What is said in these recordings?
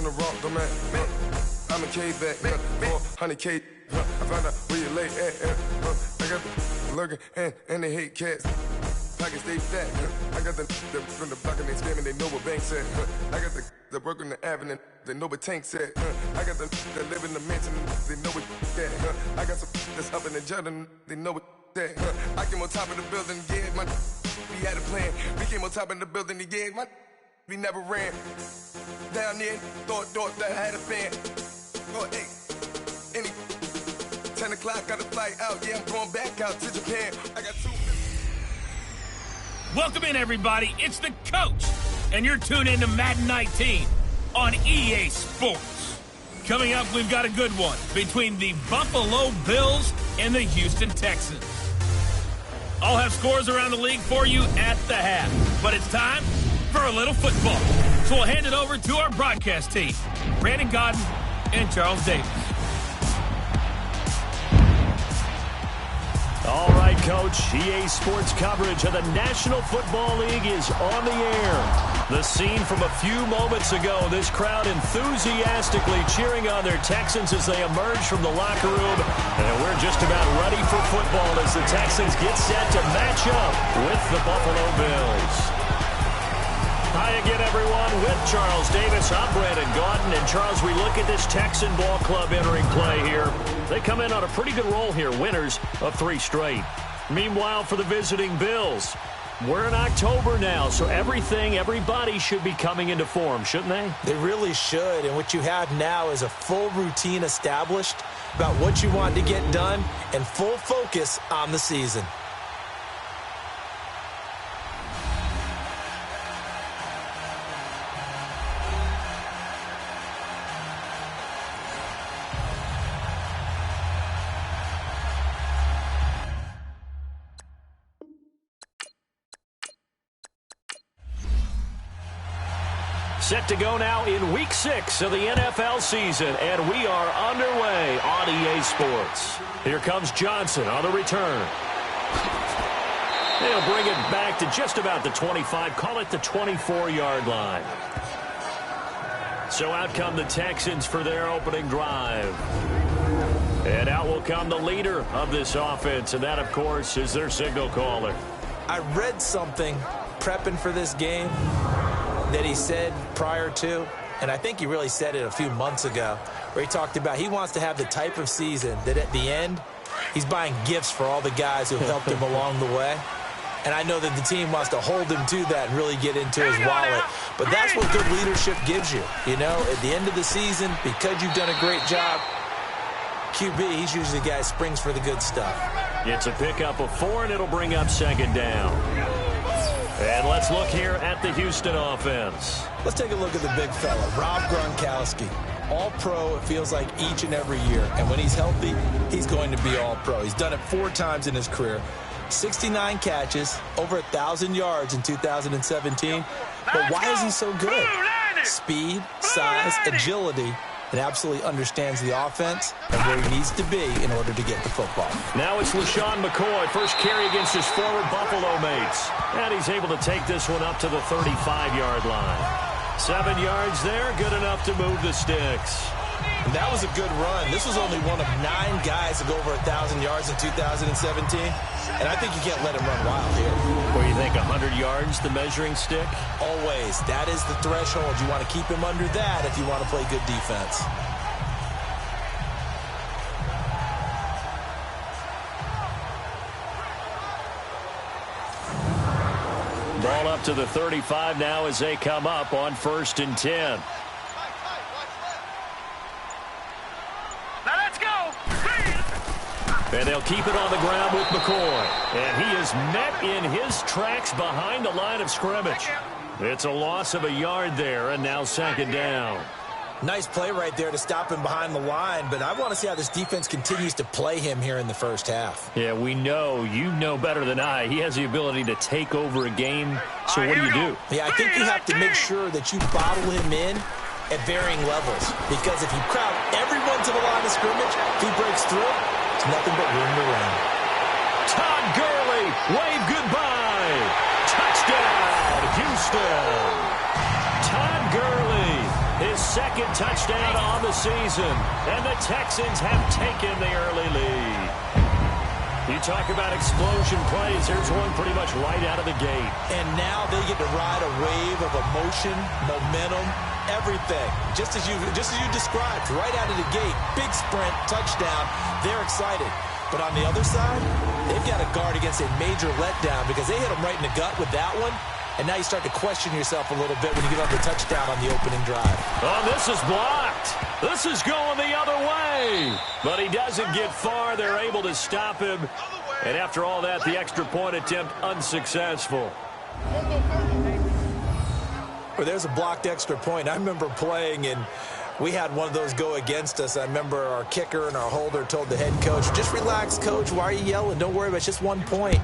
on the rock, the man. I'm a K-back, 400K. I found out where you lay at. I got the lurking and they hate cats. Pockets stay fat. I got the from the block and they screaming, they know what banks at. I got the work on the avenue, they know what tanks at. I got the that live in the mansion, they know what that. I got some that's up in the Jordan, they know what that. I came on top of the building, yeah, my we had a plan. We came on top of the building, yeah, my we never ran. Down there, thought that I had a fan. Oh, hey, any 10 o'clock, got a flight out, yeah, I'm going back out to Japan. I got 2. Welcome in, everybody. It's the coach, and you're tuned in to Madden 19 on EA Sports. Coming up, we've got a good one between the Buffalo Bills and the Houston Texans. I'll have scores around the league for you at the half, but it's time for a little football. So we'll hand it over to our broadcast team, Brandon Godden and Charles Davis. All right, Coach. EA Sports coverage of the National Football League is on the air. The scene from a few moments ago, this crowd enthusiastically cheering on their Texans as they emerge from the locker room. And we're just about ready for football as the Texans get set to match up with the Buffalo Bills. Hi again, everyone, with Charles Davis. I'm Brandon Gaudin. And, Charles, we look at this Texan ball club entering play here. They come in on a pretty good roll here, winners of 3 straight. Meanwhile, for the visiting Bills, we're in October now, so everybody should be coming into form, shouldn't they? They really should, and what you have now is a full routine established about what you want to get done and full focus on the season. Set to go now in Week 6 of the NFL season, and we are underway on EA Sports. Here comes Johnson on the return. They'll bring it back to just about the 25, call it the 24-yard line. So out come the Texans for their opening drive. And out will come the leader of this offense, and that, of course, is their signal caller. I read something prepping for this game that he said prior to, and I think he really said it a few months ago, where he talked about he wants to have the type of season that at the end, he's buying gifts for all the guys who helped him along the way. And I know that the team wants to hold him to that and really get into his wallet. But that's what good leadership gives you. You know, at the end of the season, because you've done a great job, QB, he's usually the guy who springs for the good stuff. It's a pickup of 4, and it'll bring up second down. And let's look here at the Houston offense. Let's take a look at the big fella, Rob Gronkowski. All-pro, it feels like, each and every year. And when he's healthy, he's going to be all-pro. He's done it 4 times in his career. 69 catches, over 1,000 yards in 2017. But why is he so good? Speed, size, agility, and absolutely understands the offense and where he needs to be in order to get the football. Now it's LaShawn McCoy, first carry against his former Buffalo mates. And he's able to take this one up to the 35-yard line. 7 yards there, good enough to move the sticks. And that was a good run. This was only one of 9 guys to go over 1,000 yards in 2017. And I think you can't let him run wild here. Where you think 100 yards, the measuring stick? Always. That is the threshold. You want to keep him under that if you want to play good defense. Ball up to the 35 now as they come up on 1st and 10. And they'll keep it on the ground with McCoy. And he is met in his tracks behind the line of scrimmage. It's a loss of a yard there, and now second down. Nice play right there to stop him behind the line, but I want to see how this defense continues to play him here in the first half. Yeah, we know. You know better than I. He has the ability to take over a game, so what do you do? Yeah, I think you have to make sure that you bottle him in at varying levels, because if you crowd everyone to the line of scrimmage, if he breaks through, it's nothing but room to run. Todd Gurley, wave goodbye. Touchdown, Houston. Todd Gurley, his second touchdown on the season. And the Texans have taken the early lead. You talk about explosion plays. Here's one pretty much right out of the gate. And now they get to ride a wave of emotion, momentum, everything. Just as you described, right out of the gate, big sprint, touchdown. They're excited. But on the other side, they've got to guard against a major letdown because they hit them right in the gut with that one. And now you start to question yourself a little bit when you give up the touchdown on the opening drive. Oh, this is blocked. This is going the other way. But he doesn't get far. They're able to stop him. And after all that, the extra point attempt unsuccessful. Well, there's a blocked extra point. I remember playing, and we had one of those go against us. I remember our kicker and our holder told the head coach, just relax, coach. Why are you yelling? Don't worry about it. It's just 1 point.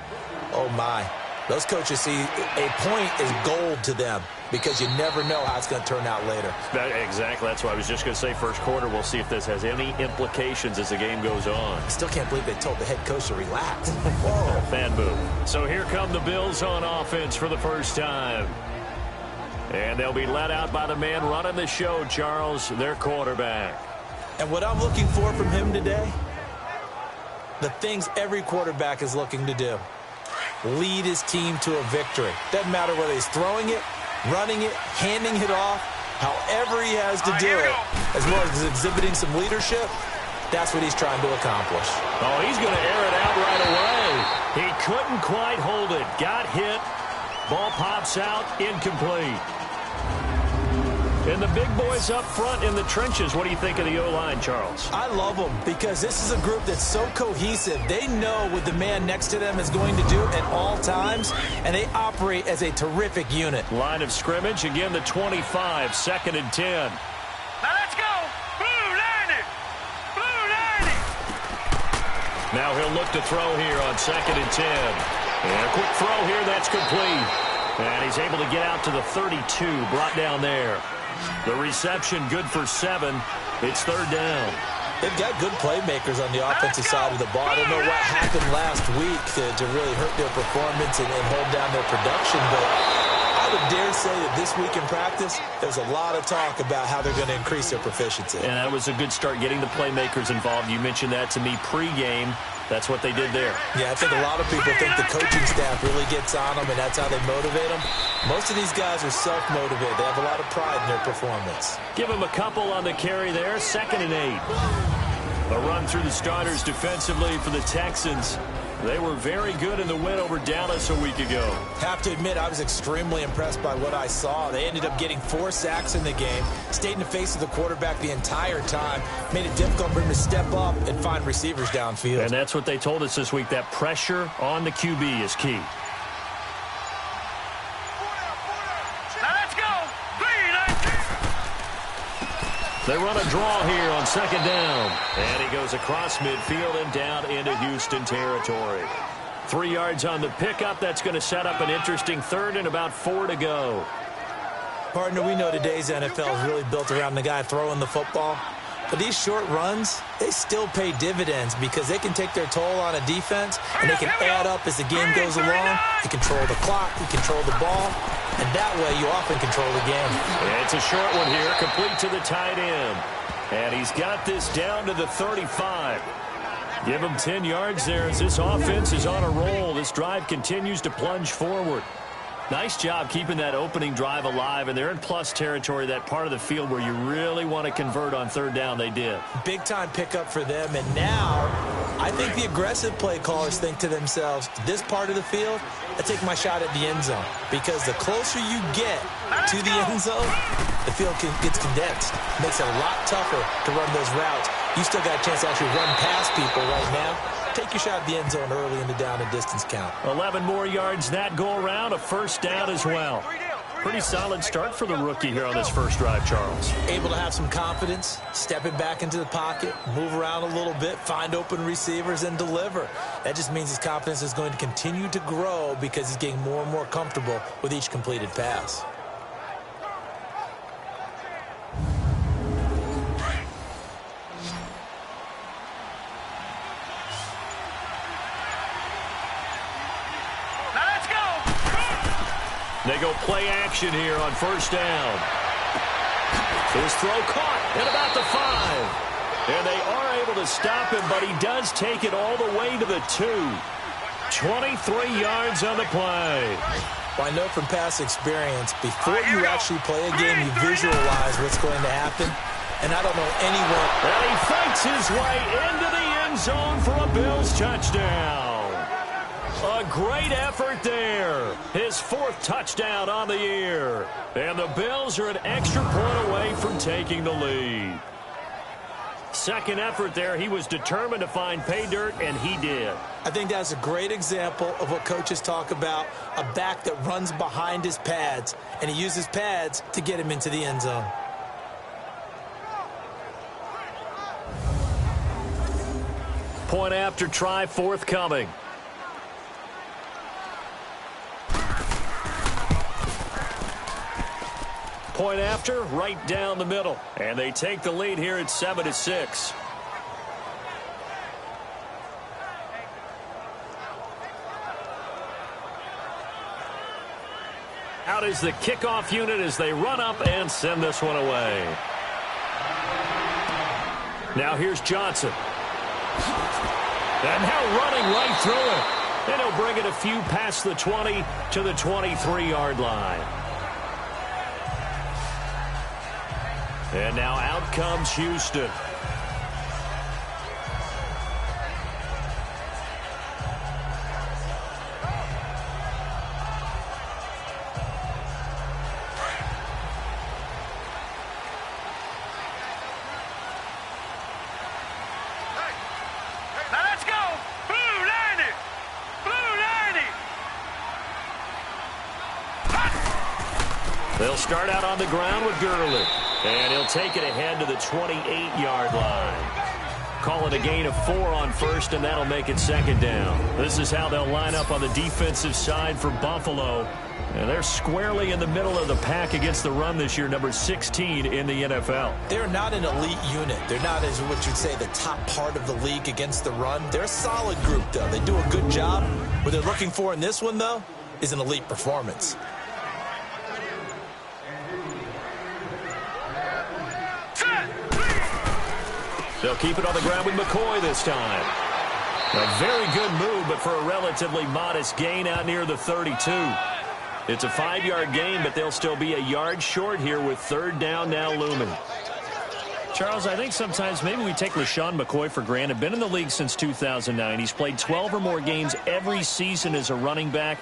Oh, my. Those coaches see a point is gold to them because you never know how it's going to turn out later. Exactly. That's what I was just going to say. First quarter, we'll see if this has any implications as the game goes on. I still can't believe they told the head coach to relax. Whoa. Fan move. So here come the Bills on offense for the first time. And they'll be let out by the man running the show, Charles, their quarterback. And what I'm looking for from him today, the things every quarterback is looking to do. Lead his team to a victory. Doesn't matter whether he's throwing it, running it, handing it off, however he has to do it, as well as exhibiting some leadership, that's what he's trying to accomplish. Oh, he's going to air it out right away. He couldn't quite hold it. Got hit. Ball pops out, incomplete. And the big boys up front in the trenches, what do you think of the O-line, Charles? I love them because this is a group that's so cohesive. They know what the man next to them is going to do at all times, and they operate as a terrific unit. Line of scrimmage, again the 25, 2nd and 10. Now let's go! Blue 90! Blue 90! Now he'll look to throw here on 2nd and 10. And a quick throw here, that's complete. And he's able to get out to the 32, brought down there. The reception good for 7. It's 3rd down. They've got good playmakers on the offensive side of the ball. I don't know what happened last week to really hurt their performance and hold down their production, but I would dare say that this week in practice, there's a lot of talk about how they're going to increase their proficiency. And that was a good start, getting the playmakers involved. You mentioned that to me pregame. That's what they did there. Yeah, I think a lot of people think the coaching staff really gets on them, and that's how they motivate them. Most of these guys are self-motivated. They have a lot of pride in their performance. Give them a couple on the carry there, 2nd and 8. A run through the starters defensively for the Texans. They were very good in the win over Dallas a week ago. Have to admit, I was extremely impressed by what I saw. They ended up getting 4 sacks in the game, stayed in the face of the quarterback the entire time, made it difficult for him to step up and find receivers downfield. And that's what they told us this week, that pressure on the QB is key. Now let's go! They run a draw here on 2nd down. And he goes across midfield and down into Houston territory. 3 yards on the pickup. That's going to set up an interesting 3rd and about 4 to go. Partner, we know today's NFL is really built around the guy throwing the football. But these short runs, they still pay dividends because they can take their toll on a defense, and they can add up as the game goes along. You control the clock, you control the ball, and that way you often control the game. It's a short one here, complete to the tight end. And he's got this down to the 35. Give him 10 yards there as this offense is on a roll. This drive continues to plunge forward. Nice job keeping that opening drive alive, and they're in plus territory, that part of the field where you really want to convert on 3rd down. They did. Big-time pickup for them, and now I think the aggressive play callers think to themselves, this part of the field, I take my shot at the end zone, because the closer you get to the end zone, the field gets condensed. Makes it a lot tougher to run those routes. You still got a chance to actually run past people right now. Take your shot at the end zone early in the down and distance count. 11 more yards that go around, a 1st down as well. Pretty solid start for the rookie here on this first drive, Charles. Able to have some confidence, stepping back into the pocket, move around a little bit, find open receivers, and deliver. That just means his confidence is going to continue to grow because he's getting more and more comfortable with each completed pass. They go play action here on 1st down. His throw caught at about the 5. And they are able to stop him, but he does take it all the way to the 2. 23 yards on the play. Well, I know from past experience, before you actually play a game, you visualize what's going to happen. And I don't know anyone. And he fights his way into the end zone for a Bills touchdown. A great effort there. His 4th touchdown on the year. And the Bills are an extra point away from taking the lead. Second effort there. He was determined to find pay dirt, and he did. I think that's a great example of what coaches talk about, a back that runs behind his pads, and he uses pads to get him into the end zone. Point after try forthcoming. Point after, right down the middle. And they take the lead here at 7-6. Out is the kickoff unit as they run up and send this one away. Now here's Johnson. And now running right through it. And he'll bring it a few past the 20 to the 23-yard line. And now out comes Houston. Now let's go! Blue 90! Blue 90! They'll start out on the ground with Gurley. And he'll take it ahead to the 28-yard line. Call it a gain of 4 on first, and that'll make it second down. This is how they'll line up on the defensive side for Buffalo. And they're squarely in the middle of the pack against the run this year, number 16 in the NFL. They're not an elite unit. They're not, as what you'd say, the top part of the league against the run. They're a solid group, though. They do a good job. What they're looking for in this one, though, is an elite performance. They'll keep it on the ground with McCoy this time. A very good move, but for a relatively modest gain out near the 32. It's a 5-yard gain, but they'll still be a yard short here with third down now looming. Charles, I think sometimes maybe we take LaShawn McCoy for granted. Been in the league since 2009. He's played 12 or more games every season as a running back.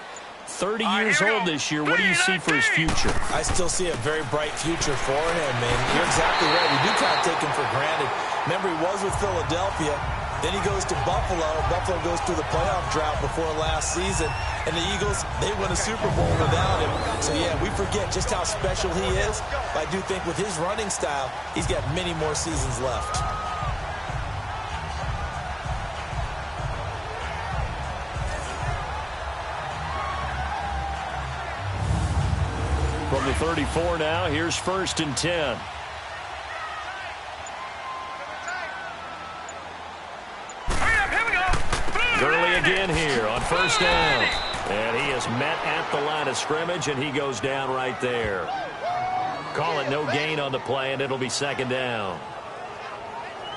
30 years old this year. What do you see for his future? I still see a very bright future for him, and you're exactly right. We do kind of take him for granted. Remember, he was with Philadelphia. Then he goes to Buffalo. Buffalo goes through the playoff drought before last season. And the Eagles, they win a Super Bowl without him. So, yeah, we forget just how special he is. But I do think with his running style, he's got many more seasons left. From the 34 now, here's 1st and 10. Gurley again here on 1st down. And he is met at the line of scrimmage, and he goes down right there. Call it no gain on the play, and it'll be 2nd down.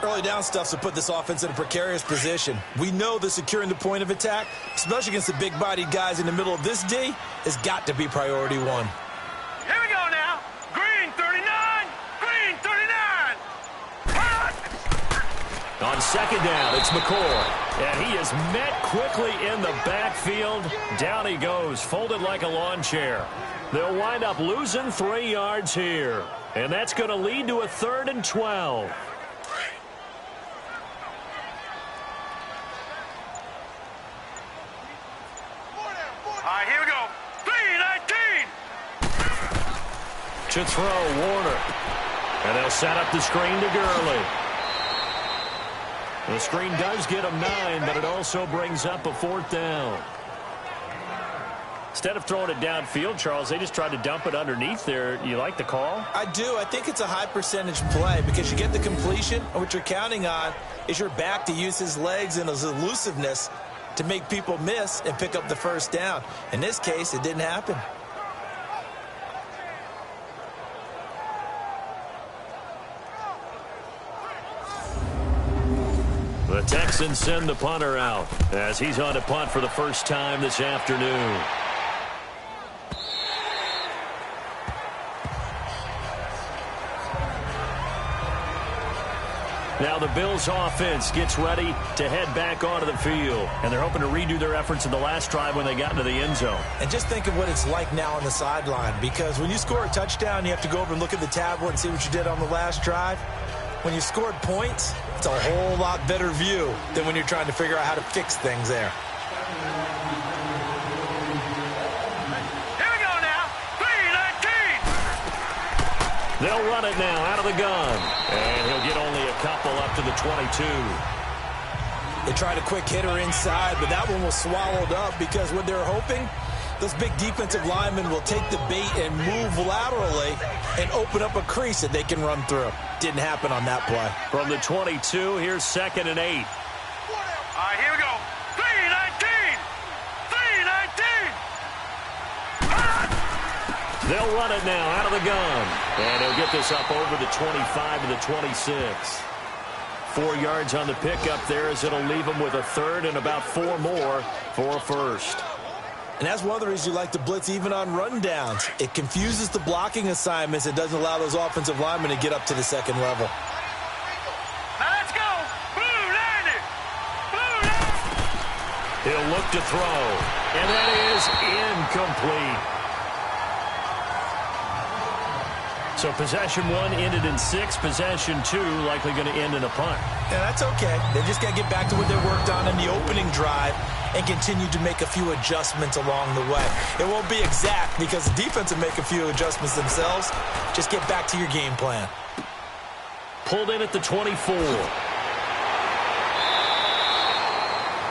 Early down stuff to put this offense in a precarious position. We know that securing the point of attack, especially against the big-bodied guys in the middle of this D, has got to be priority 1. Here we go now. Green 39. Green 39. On 2nd down, it's McCoy. And he is met quickly in the backfield. Down he goes, folded like a lawn chair. They'll wind up losing 3 yards here. And that's going to lead to a 3rd and 12. All right, here we go. 3-19. To throw, Warner. And they'll set up the screen to Gurley. The screen does get him 9, but it also brings up a 4th down. Instead of throwing it downfield, Charles, they just tried to dump it underneath there. You like the call? I do. I think it's a high-percentage play because you get the completion, and what you're counting on is your back to use his legs and his elusiveness to make people miss and pick up the 1st down. In this case, it didn't happen. The Texans send the punter out as he's on to punt for the first time this afternoon. Now the Bills offense gets ready to head back onto the field. And they're hoping to redo their efforts in the last drive when they got into the end zone. And just think of what it's like now on the sideline. Because when you score a touchdown, you have to go over and look at the tablet and see what you did on the last drive. When you scored points, it's a whole lot better view than when you're trying to figure out how to fix things there. Here we go now. 3-19. They'll run it now out of the gun. And he'll get only a couple up to the 22. They tried a quick hitter inside, but that one was swallowed up because what they're hoping, those big defensive linemen will take the bait and move laterally and open up a crease that they can run through. Didn't happen on that play. From the 22, here's 2nd and 8. All right, here we go. 3-19. 3-19. They'll run it now out of the gun. And he'll get this up over the 25 to the 26. 4 yards on the pickup there as it'll leave him with a third and about 4 more for a first. And that's one of the reasons you like to blitz even on rundowns. It confuses the blocking assignments. It doesn't allow those offensive linemen to get up to the second level. Now let's go. Blue 90. Blue 90. He'll look to throw. And that is incomplete. So possession 1 ended in 6. Possession 2 likely going to end in a punt. Yeah, that's okay. They just got to get back to what they worked on in the opening drive and continue to make a few adjustments along the way. It won't be exact because the defense will make a few adjustments themselves. Just get back to your game plan. Pulled in at the 24.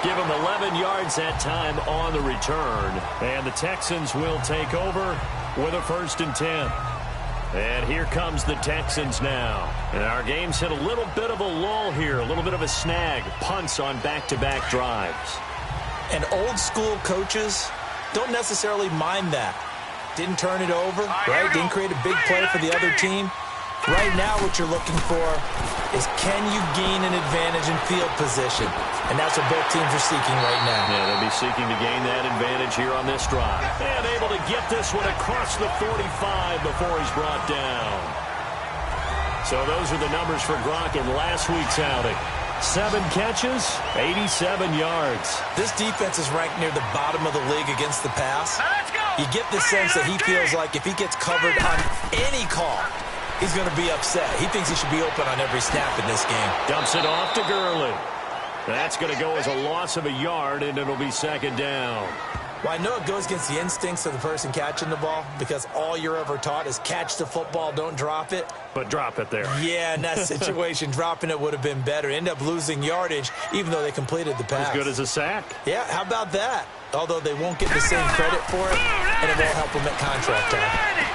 Give him 11 yards that time on the return. And the Texans will take over with a 1st and 10. And here comes the Texans now. And our game's hit a little bit of a lull here, a little bit of a snag. Punts on back-to-back drives. And old-school coaches don't necessarily mind that. Didn't turn it over, right? Didn't create a big play for the other team. Right now what you're looking for is can you gain an advantage in field position? And that's what both teams are seeking right now. Yeah, they'll be seeking to gain that advantage here on this drive. And able to get this one across the 45 before he's brought down. So those are the numbers for Gronk in last week's outing. 7 catches, 87 yards. This defense is ranked near the bottom of the league against the pass. Let's go. You get the sense that he feels like if he gets covered on any call, he's going to be upset. He thinks he should be open on every snap in this game. Dumps it off to Gurley. That's going to go as a loss of a yard, and it'll be 2nd down. Well, I know it goes against the instincts of the person catching the ball because all you're ever taught is catch the football, don't drop it. But drop it there. Yeah, in that situation, dropping it would have been better. End up losing yardage, even though they completed the pass. As good as a sack. Yeah, how about that? Although they won't get the same credit for it, and it won't help them at contract time.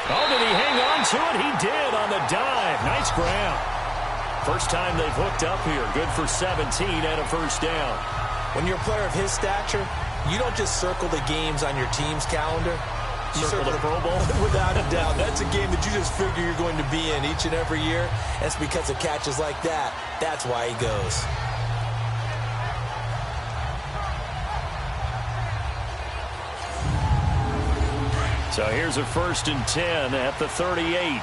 Oh, did he hang on to it? He did on the dive. Nice grab. First time they've hooked up here. Good for 17 and a 1st down. When you're a player of his stature, you don't just circle the games on your team's calendar. You circle the Pro Bowl? Without a doubt. That's a game that you just figure you're going to be in each and every year. That's because of catches like that. That's why he goes. So here's a 1st and 10 at the 38.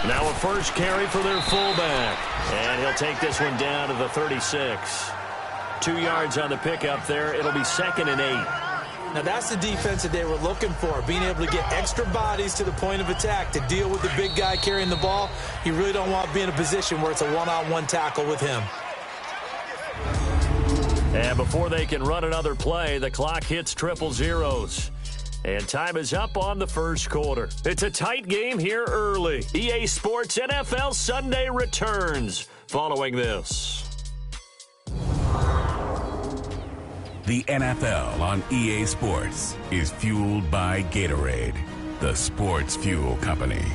Now a first carry for their fullback. And he'll take this one down to the 36. 2 yards on the pickup there. It'll be 2nd and 8. Now that's the defense that they were looking for, being able to get extra bodies to the point of attack to deal with the big guy carrying the ball. You really don't want to be in a position where it's a one-on-one tackle with him. And before they can run another play, the clock hits triple zeros. And time is up on the first quarter. It's a tight game here early. EA Sports NFL Sunday returns following this. The NFL on EA Sports is fueled by Gatorade, the sports fuel company.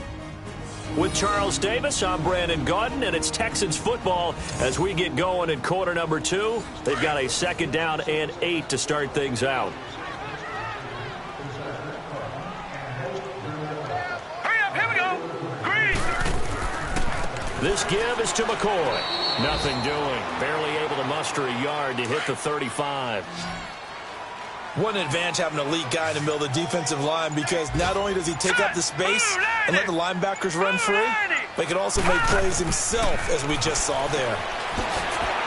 With Charles Davis, I'm Brandon Gaudin, and it's Texans football as we get going in quarter number 2. They've got a 2nd down and 8 to start things out. This give is to McCoy. Nothing doing. Barely able to muster a yard to hit the 35. What an advantage having an elite guy in the middle of the defensive line, because not only does he take up the space and let the linebackers run free, but he can also make plays himself, as we just saw there.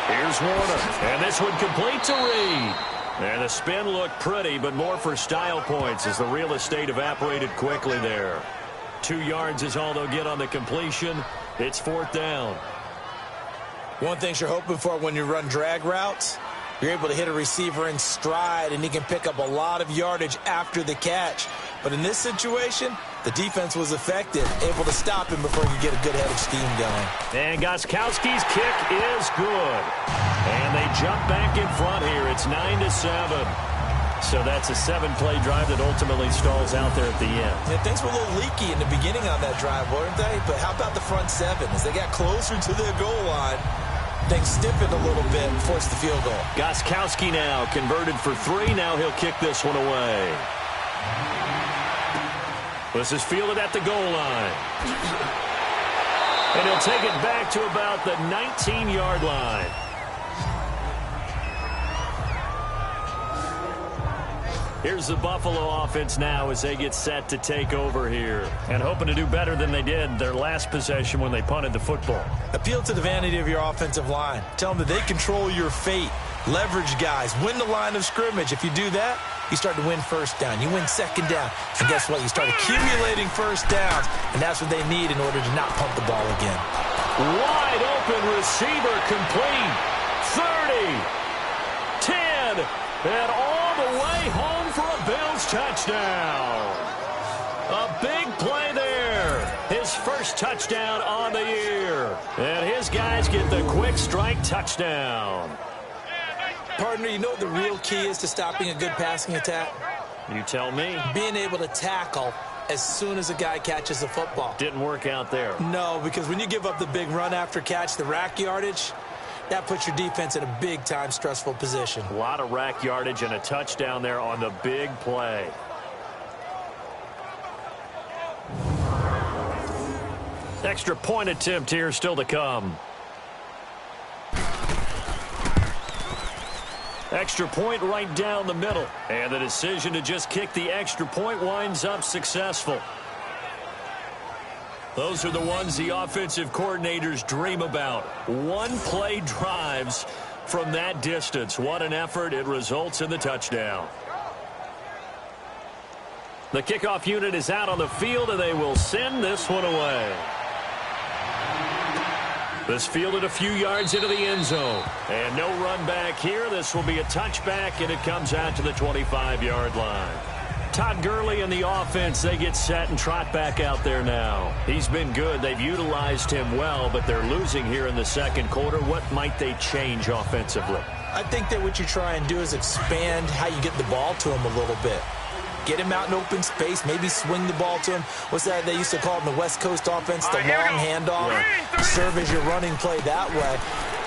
Here's Warner, and this one complete to Reed. And the spin looked pretty, but more for style points as the real estate evaporated quickly there. 2 yards is all they'll get on the completion. It's 4th down. One thing you're hoping for when you run drag routes, you're able to hit a receiver in stride, and he can pick up a lot of yardage after the catch. But in this situation, the defense was effective, able to stop him before he could get a good head of steam going. And Gostkowski's kick is good. And they jump back in front here. It's 9-7. So that's a 7-play drive that ultimately stalls out there at the end. Yeah, things were a little leaky in the beginning on that drive, weren't they? But how about the front 7? As they got closer to their goal line, things stiffened a little bit and forced the field goal. Gostkowski now converted for 3. Now he'll kick this one away. This is fielded at the goal line. And he'll take it back to about the 19-yard line. Here's the Buffalo offense now as they get set to take over here. And hoping to do better than they did their last possession when they punted the football. Appeal to the vanity of your offensive line. Tell them that they control your fate. Leverage guys. Win the line of scrimmage. If you do that, you start to win first down. You win second down. And guess what? You start accumulating first downs. And that's what they need in order to not punt the ball again. Wide open receiver complete. 30. 10. And all the way home for a Bills touchdown. A big play there. His first touchdown on the year. And his guys get the quick strike touchdown. Partner, you know what the real key is to stopping a good passing attack? You tell me. Being able to tackle as soon as a guy catches the football. Didn't work out there. No, because when you give up the big run after catch, the rack yardage, that puts your defense in a big-time stressful position. A lot of rack yardage and a touchdown there on the big play. Extra point attempt here still to come. Extra point right down the middle. And the decision to just kick the extra point winds up successful. Those are the ones the offensive coordinators dream about. One-play drives from that distance. What an effort. It results in the touchdown. The kickoff unit is out on the field, and they will send this one away. This fielded a few yards into the end zone. And no run back here. This will be a touchback, and it comes out to the 25-yard line. Todd Gurley and the offense, they get set and trot back out there now. He's been good. They've utilized him well, but they're losing here in the second quarter. What might they change offensively? I think that what you try and do is expand how you get the ball to him a little bit. Get him out in open space, maybe swing the ball to him. What's that they used to call in the West Coast offense, the long handoff? Serve as your running play that way,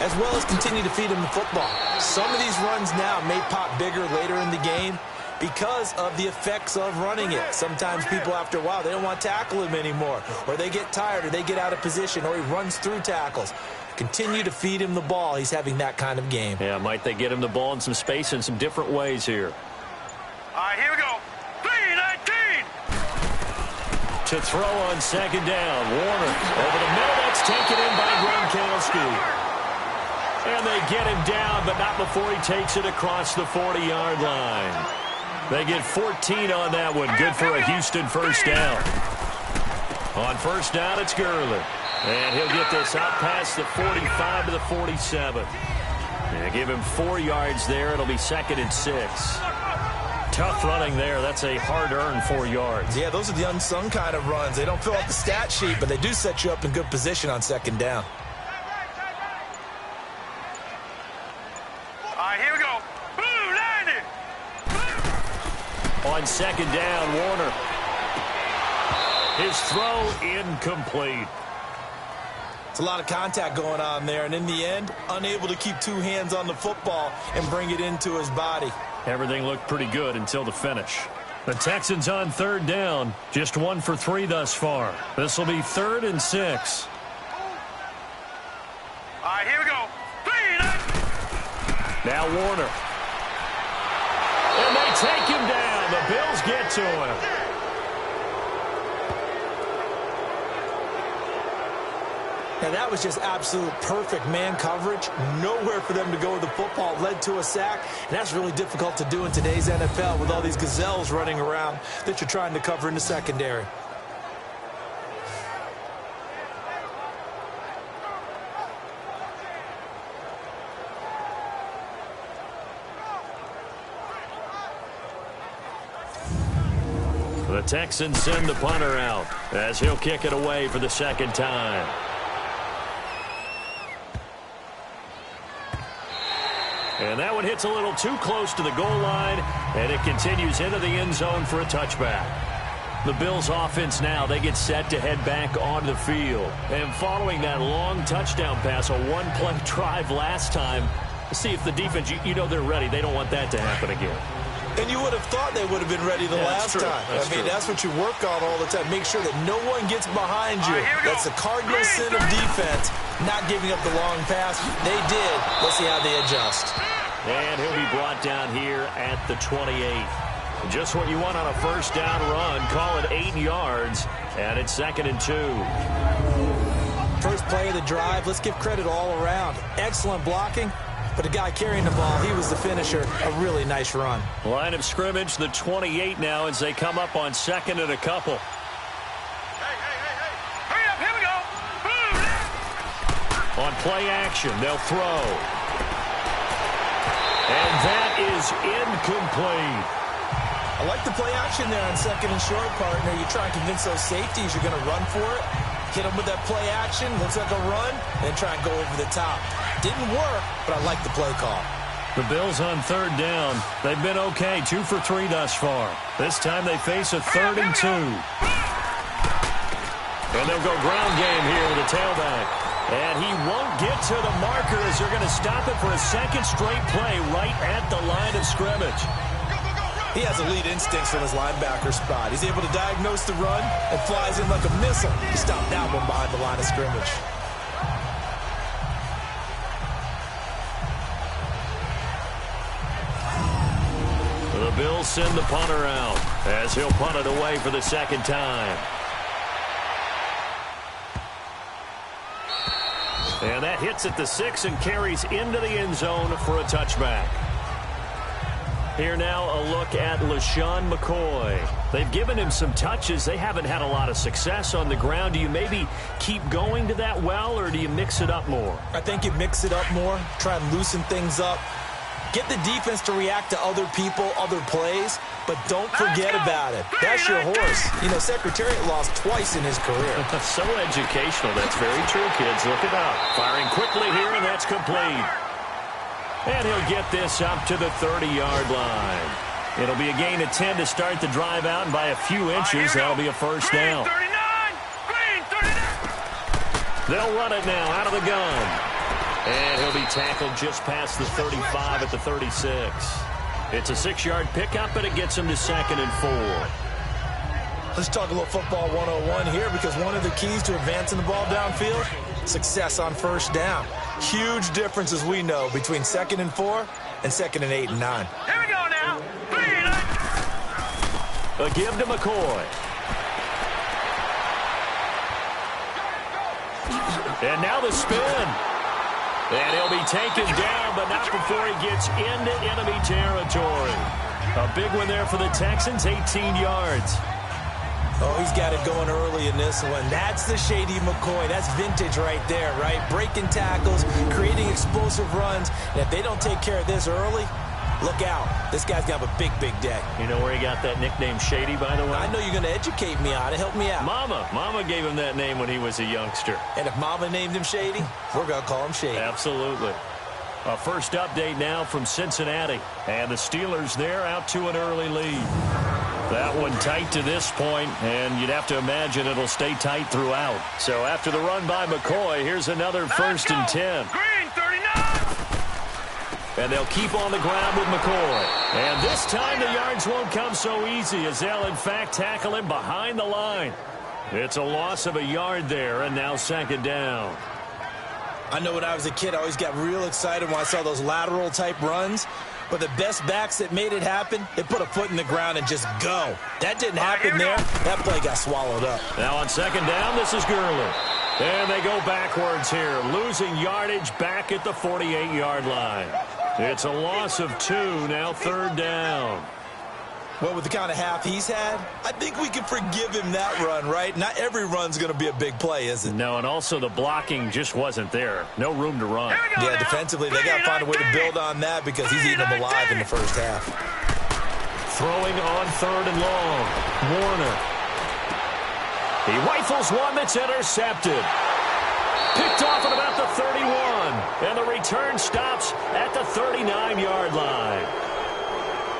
as well as continue to feed him the football. Some of these runs now may pop bigger later in the game because of the effects of running it. Sometimes people, after a while, they don't want to tackle him anymore, or they get tired, or they get out of position, or he runs through tackles. Continue to feed him the ball. He's having that kind of game. Yeah, might they get him the ball in some space in some different ways here. All right, here we go. 3-19. To throw on second down. Warner over the middle. That's taken in by Gronkowski. And they get him down, but not before he takes it across the 40-yard line. They get 14 on that one. Good for a Houston first down. On first down, it's Gurley. And he'll get this out past the 45 to the 47. And give him 4 yards there. It'll be 2nd and 6. Tough running there. That's a hard-earned 4 yards. Yeah, those are the unsung kind of runs. They don't fill out the stat sheet, but they do set you up in good position on second down. All right, here we go. Blue, 90. On second down, Warner. His throw incomplete. It's a lot of contact going on there, and in the end, unable to keep 2 hands on the football and bring it into his body. Everything looked pretty good until the finish. The Texans on third down. Just 1 for 3 thus far. This will be 3rd and 6. right, here we go. 3 and 8. Now Warner. And they take him down. The Bills get to him. And that was just absolute perfect man coverage. Nowhere for them to go with the football. Led to a sack. And that's really difficult to do in today's NFL with all these gazelles running around that you're trying to cover in the secondary. The Texans send the punter out as he'll kick it away for the second time. And that one hits a little too close to the goal line, and it continues into the end zone for a touchback. The Bills offense now, they get set to head back onto the field. And following that long touchdown pass, a one-play drive last time, see if the defense, you know they're ready. They don't want that to happen again. And you would have thought they would have been ready the last time. That's what you work on all the time. Make sure that no one gets behind you. That's the cardinal sin of defense, not giving up the long pass. They did. Let's see how they adjust. And he'll be brought down here at the 28. Just what you want on a first down run. Call it 8 yards, and it's 2nd and 2. First play of the drive. Let's give credit all around. Excellent blocking. But the guy carrying the ball, he was the finisher. A really nice run. Line of scrimmage, the 28 now as they come up on 2nd and a couple. Hey. Hurry up, here we go. On play action, they'll throw. And that is incomplete. I like the play action there on 2nd and short, partner. You try and convince those safeties you're going to run for it. Hit them with that play action. Looks like a run. Then try and go over the top. Didn't work, but I like the play call. The Bills on 3rd down. They've been okay, 2 for 3 thus far. This time they face a 3rd and 2. And they'll go ground game here with a tailback. And he won't get to the marker as they're going to stop it for a second straight play right at the line of scrimmage. He has elite instincts from his linebacker spot. He's able to diagnose the run and flies in like a missile. He stopped that one behind the line of scrimmage. The Bills send the punter out as he'll punt it away for the second time. And that hits at the 6 and carries into the end zone for a touchback. Here now a look at LaShawn McCoy. They've given him some touches. They haven't had a lot of success on the ground. Do you maybe keep going to that well, or do you mix it up more? I think you mix it up more, try and loosen things up. Get the defense to react to other people, other plays, but don't forget about it. That's your horse. You know, Secretariat lost twice in his career. So educational. That's very true, kids. Look it up. Firing quickly here, and that's complete. And he'll get this up to the 30-yard line. It'll be a gain of 10 to start the drive out, and by a few inches, that'll be a first down. They'll run it now out of the gun. And he'll be tackled just past the 35 at the 36. It's a 6-yard pickup, and it gets him to 2nd and 4. Let's talk a little football 101 here, because one of the keys to advancing the ball downfield, success on first down. Huge difference, as we know, between 2nd and 4 and 2nd and 8 and 9. Here we go now. 3 and 8. A give to McCoy. And now the spin. And he'll be taken down, but not before he gets into enemy territory. A big one there for the Texans, 18 yards. Oh, he's got it going early in this one. That's the Shady McCoy. That's vintage right there, right? Breaking tackles, creating explosive runs. And if they don't take care of this early, look out. This guy's going to have a big, big day. You know where he got that nickname Shady, by the way? I know you're going to educate me on it. Help me out. Mama gave him that name when he was a youngster. And if Mama named him Shady, we're going to call him Shady. Absolutely. A first update now from Cincinnati. And the Steelers there out to an early lead. That one tight to this point, and you'd have to imagine it'll stay tight throughout. So after the run by McCoy, here's another 1st and 10. Green 39. And they'll keep on the ground with McCoy. And this time the yards won't come so easy, as they'll in fact tackle him behind the line. It's a loss of a yard there, and now 2nd down. I know when I was a kid, I always got real excited when I saw those lateral type runs. But the best backs that made it happen, they put a foot in the ground and just go. That didn't happen there. That play got swallowed up. Now on second down, this is Gurley. And they go backwards here, losing yardage back at the 48-yard line. It's a loss of 2, now third down. Well, with the kind of half he's had, I think we can forgive him that run, right? Not every run's going to be a big play, is it? No, and also the blocking just wasn't there. No room to run. Yeah, defensively, they got to find a way to build on that because he's eating them alive in the first half. Throwing on third and long. Warner. He rifles one that's intercepted. Picked off at about the 31. And the return stops at the 39-yard line.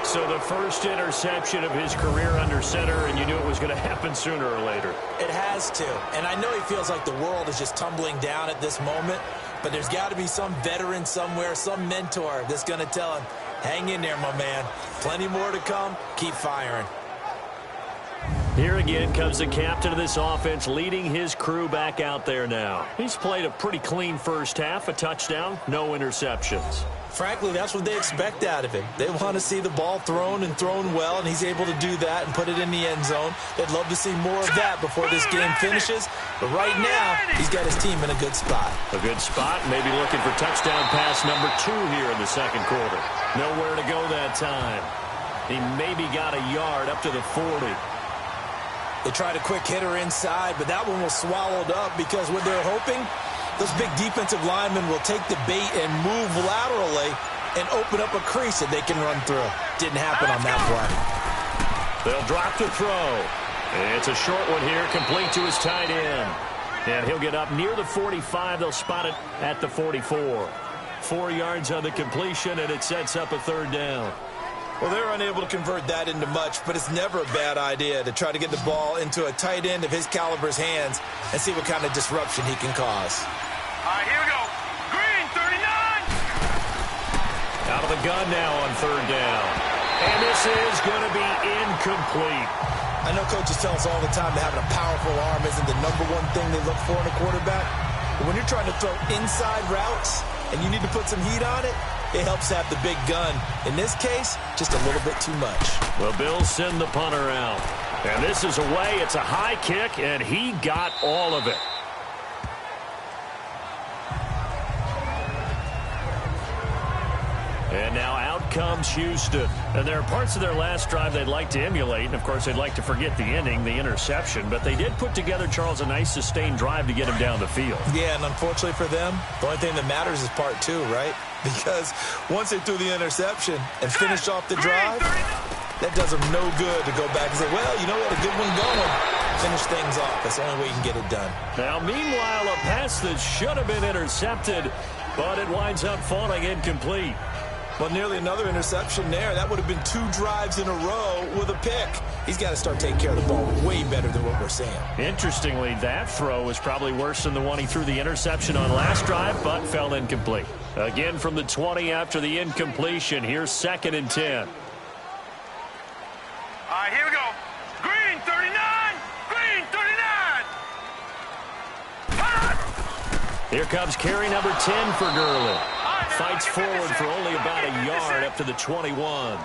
So the first interception of his career under center, and you knew it was going to happen sooner or later. It has to. And I know he feels like the world is just tumbling down at this moment, but there's got to be some veteran somewhere, some mentor that's going to tell him, hang in there, my man. Plenty more to come. Keep firing. Here again comes the captain of this offense, leading his crew back out there now. He's played a pretty clean first half, a touchdown, no interceptions. Frankly, that's what they expect out of him. They want to see the ball thrown and thrown well, and he's able to do that and put it in the end zone. They'd love to see more of that before this game finishes. But right now, he's got his team in a good spot. A good spot, maybe looking for touchdown pass number 2 here in the second quarter. Nowhere to go that time. He maybe got a yard up to the 40. They tried a quick hitter inside, but that one was swallowed up because what they're hoping, those big defensive linemen will take the bait and move laterally and open up a crease that they can run through. Didn't happen on that play. They'll drop the throw. It's a short one here, complete to his tight end. And he'll get up near the 45. They'll spot it at the 44. 4 yards on the completion, and it sets up a third down. Well, they're unable to convert that into much, but it's never a bad idea to try to get the ball into a tight end of his caliber's hands and see what kind of disruption he can cause. All right, here we go. Green, 39. Out of the gun now on third down. And this is going to be incomplete. I know coaches tell us all the time that having a powerful arm isn't the number one thing they look for in a quarterback. But when you're trying to throw inside routes and you need to put some heat on it, it helps have the big gun. In this case, just a little bit too much. The Bills send the punter out. And this is away. It's a high kick, and he got all of it. And now out comes Houston. And there are parts of their last drive they'd like to emulate. And, of course, they'd like to forget the ending, the interception. But they did put together, Charles, a nice sustained drive to get him down the field. Yeah, and unfortunately for them, the only thing that matters is part 2, right? Because once they threw the interception and finished off the drive, that does them no good to go back and say, well, you know what, a good one going. Finish things off. That's the only way you can get it done. Now, meanwhile, a pass that should have been intercepted, but it winds up falling incomplete. Well, nearly another interception there. That would have been 2 drives in a row with a pick. He's got to start taking care of the ball way better than what we're seeing. Interestingly, that throw was probably worse than the one he threw the interception on last drive, but fell incomplete. Again from the 20 after the incompletion. Here's 2nd and 10. All right, here we go. Green, 39. Green, 39. Here comes carry number 10 for Gurley. Fights forward for only about a yard up to the 21. Well,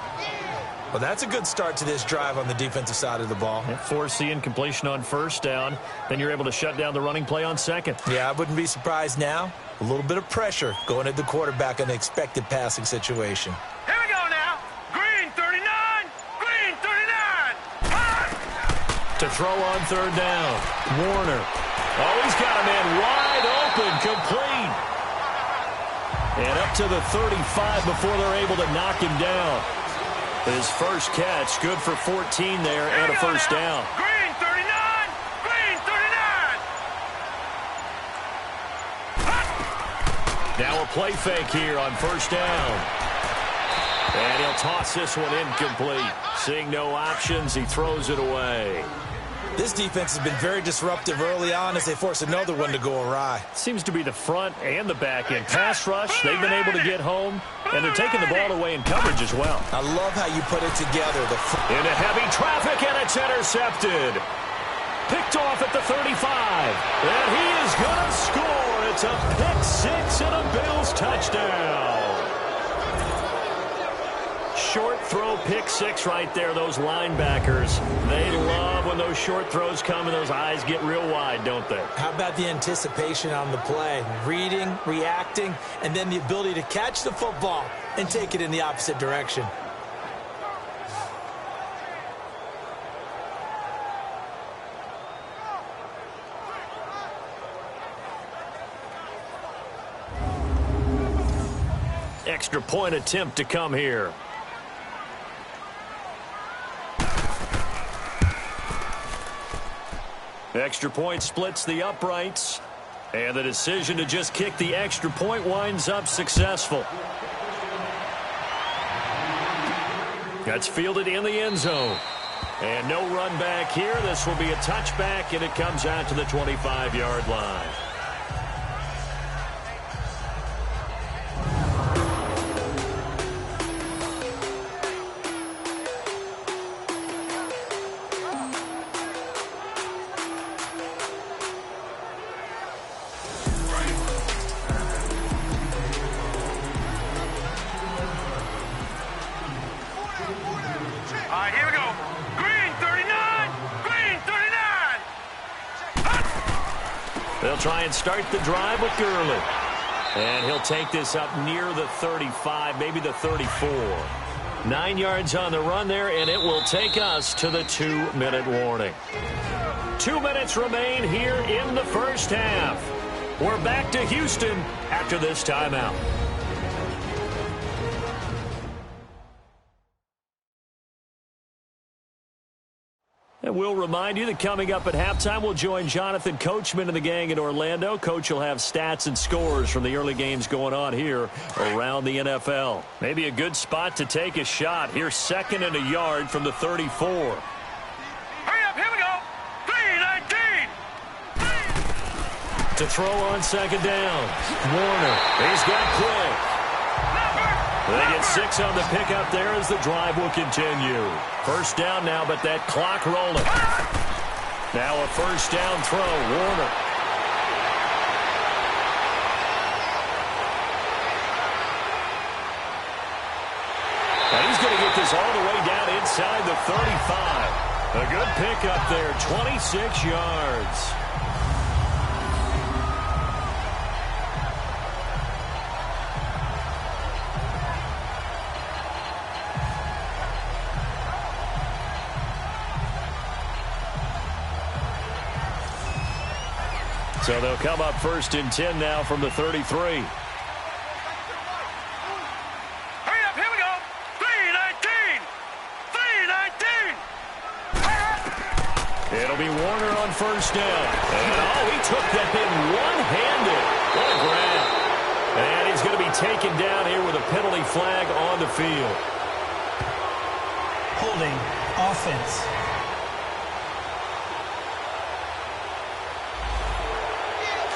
that's a good start to this drive on the defensive side of the ball. Force the incompletion on first down. Then you're able to shut down the running play on second. Yeah, I wouldn't be surprised now. A little bit of pressure going at the quarterback in an expected passing situation. Here we go now. Green, 39. Green, 39. To throw on third down. Warner. Oh, he's got a man wide open, complete. And up to the 35 before they're able to knock him down. His first catch, good for 14 there and a first down. Green, 39. Green, 39. Now a play fake here on first down. And he'll toss this one incomplete. Seeing no options, he throws it away. This defense has been very disruptive early on as they force another one to go awry. Seems to be the front and the back end. Pass rush, they've been able to get home, and they're taking the ball away in coverage as well. I love how you put it together. Into heavy traffic, and it's intercepted. picked off at the 35. And he is going to score. It's a pick six and a Bills touchdown. Short throw pick six right there. Those linebackers, they love when those short throws come and those eyes get real wide, don't they? How about the anticipation on the play? Reading, reacting, and then the ability to catch the football and take it in the opposite direction. Extra point attempt to come here. Extra point splits the uprights. And the decision to just kick the extra point winds up successful. That's fielded in the end zone. And no run back here. This will be a touchback, and it comes out to the 25-yard line. They'll try and start the drive with Gurley. And he'll take this up near the 35, maybe the 34. 9 yards on the run there, and it will take us to the 2-minute warning. 2 minutes remain here in the first half. We're back to Houston after this timeout. And we'll remind you that coming up at halftime, we'll join Jonathan Coachman and the gang in Orlando. Coach will have stats and scores from the early games going on here around the NFL. Maybe a good spot to take a shot. Here's 2nd and a yard from the 34. Hurry up, here we go. 3-19. To throw on 2nd down. Warner, he's got quick. They get 6 on the pickup there as the drive will continue. First down now, but that clock rolling. Now a first down throw, Warner. And he's going to get this all the way down inside the 35. A good pickup there, 26 yards. So they'll come up 1st and 10 now from the 33. Hurry up, here we go. 3-19. 3-19. It'll be Warner on first down. And, he took that in one-handed. What a grab. And he's going to be taken down here with a penalty flag on the field. Holding offense.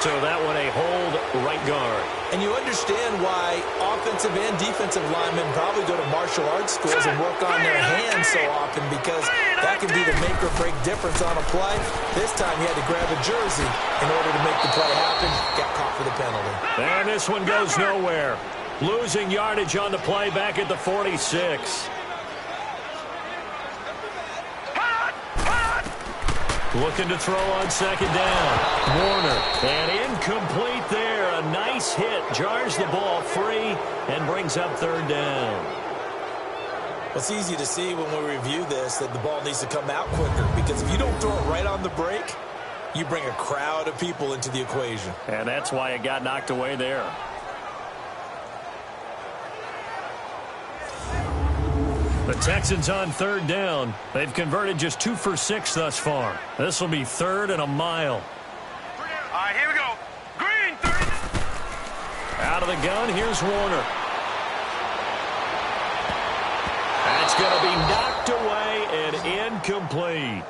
So that one a hold right guard. And you understand why offensive and defensive linemen probably go to martial arts schools and work on their hands so often, because that can be the make or break difference on a play. This time he had to grab a jersey in order to make the play happen. Got caught for the penalty. And this one goes nowhere. Losing yardage on the play back at the 46. Looking to throw on 2nd down. Warner. And incomplete there. A nice hit. Jars the ball free and brings up 3rd down. Well, it's easy to see when we review this that the ball needs to come out quicker, because if you don't throw it right on the break, you bring a crowd of people into the equation. And that's why it got knocked away there. The Texans on 3rd down. They've converted just 2 for 6 thus far. This will be 3rd and a mile. All right, here we go. Green, 30. Out of the gun, here's Warner. That's going to be knocked away and incomplete.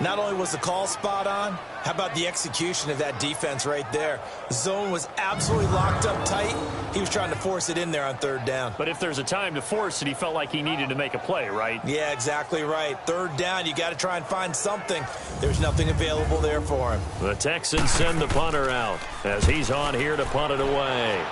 Not only was the call spot on, how about the execution of that defense right there? The zone was absolutely locked up tight. He was trying to force it in there on third down. But if there's a time to force it, he felt like he needed to make a play, right? Yeah, exactly right. Third down, you got to try and find something. There's nothing available there for him. The Texans send the punter out as he's on here to punt it away.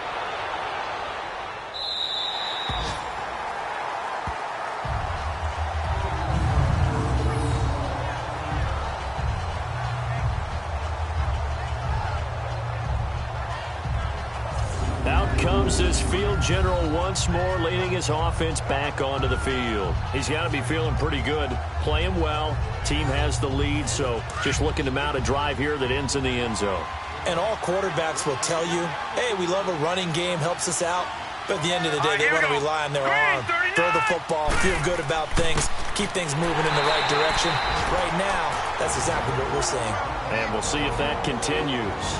Out comes this field general once more, leading his offense back onto the field. He's got to be feeling pretty good, playing well. Team has the lead, so just looking to mount a drive here that ends in the end zone. And all quarterbacks will tell you, hey, we love a running game, helps us out. But at the end of the day, they want to rely on their arm. Throw the football, feel good about things, keep things moving in the right direction. Right now, that's exactly what we're seeing. And we'll see if that continues.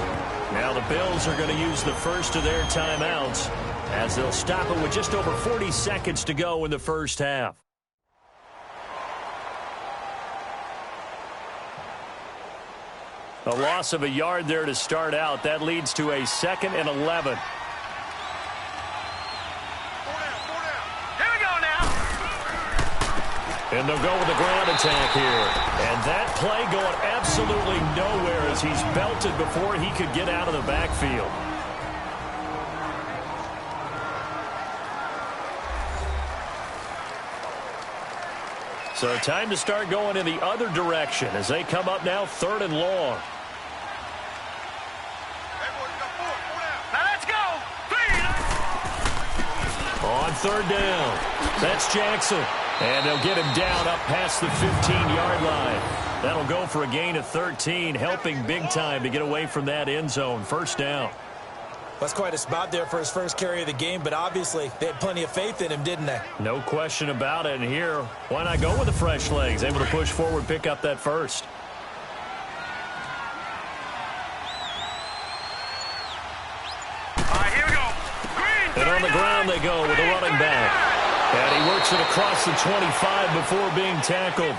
Now the Bills are going to use the first of their timeouts as they'll stop it with just over 40 seconds to go in the first half. A loss of a yard there to start out. That leads to a 2nd and 11. And they'll go with the ground attack here. And that play going absolutely nowhere as he's belted before he could get out of the backfield. So time to start going in the other direction as they come up now 3rd and long. Now let's go. 3. On 3rd down. That's Jackson. And they'll get him down up past the 15-yard line. That'll go for a gain of 13, helping big time to get away from that end zone. 1st down. That's quite a spot there for his first carry of the game, but obviously they had plenty of faith in him, didn't they? No question about it. And here, why not go with the fresh legs? Able to push forward, pick up that first. All right, here we go. Green, And on the ground they go with a running back. And he works it across the 25 before being tackled.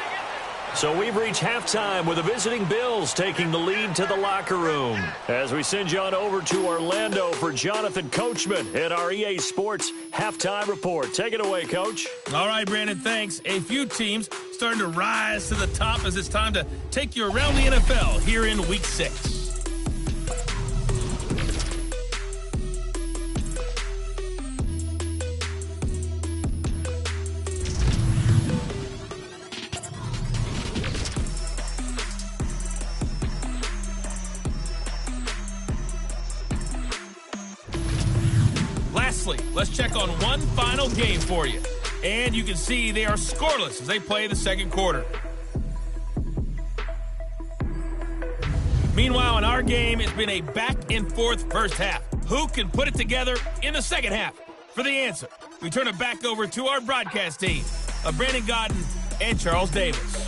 So we've reached halftime with the visiting Bills taking the lead to the locker room. As we send you on over to Orlando for Jonathan Coachman at our EA Sports Halftime Report. Take it away, Coach. All right, Brandon, thanks. A few teams starting to rise to the top as it's time to take you around the NFL here in Week 6. Lastly, let's check on one final game for you. And you can see they are scoreless as they play the second quarter. Meanwhile, in our game, it's been a back-and-forth first half. Who can put it together in the second half? For the answer, we turn it back over to our broadcast team of Brandon Godden and Charles Davis.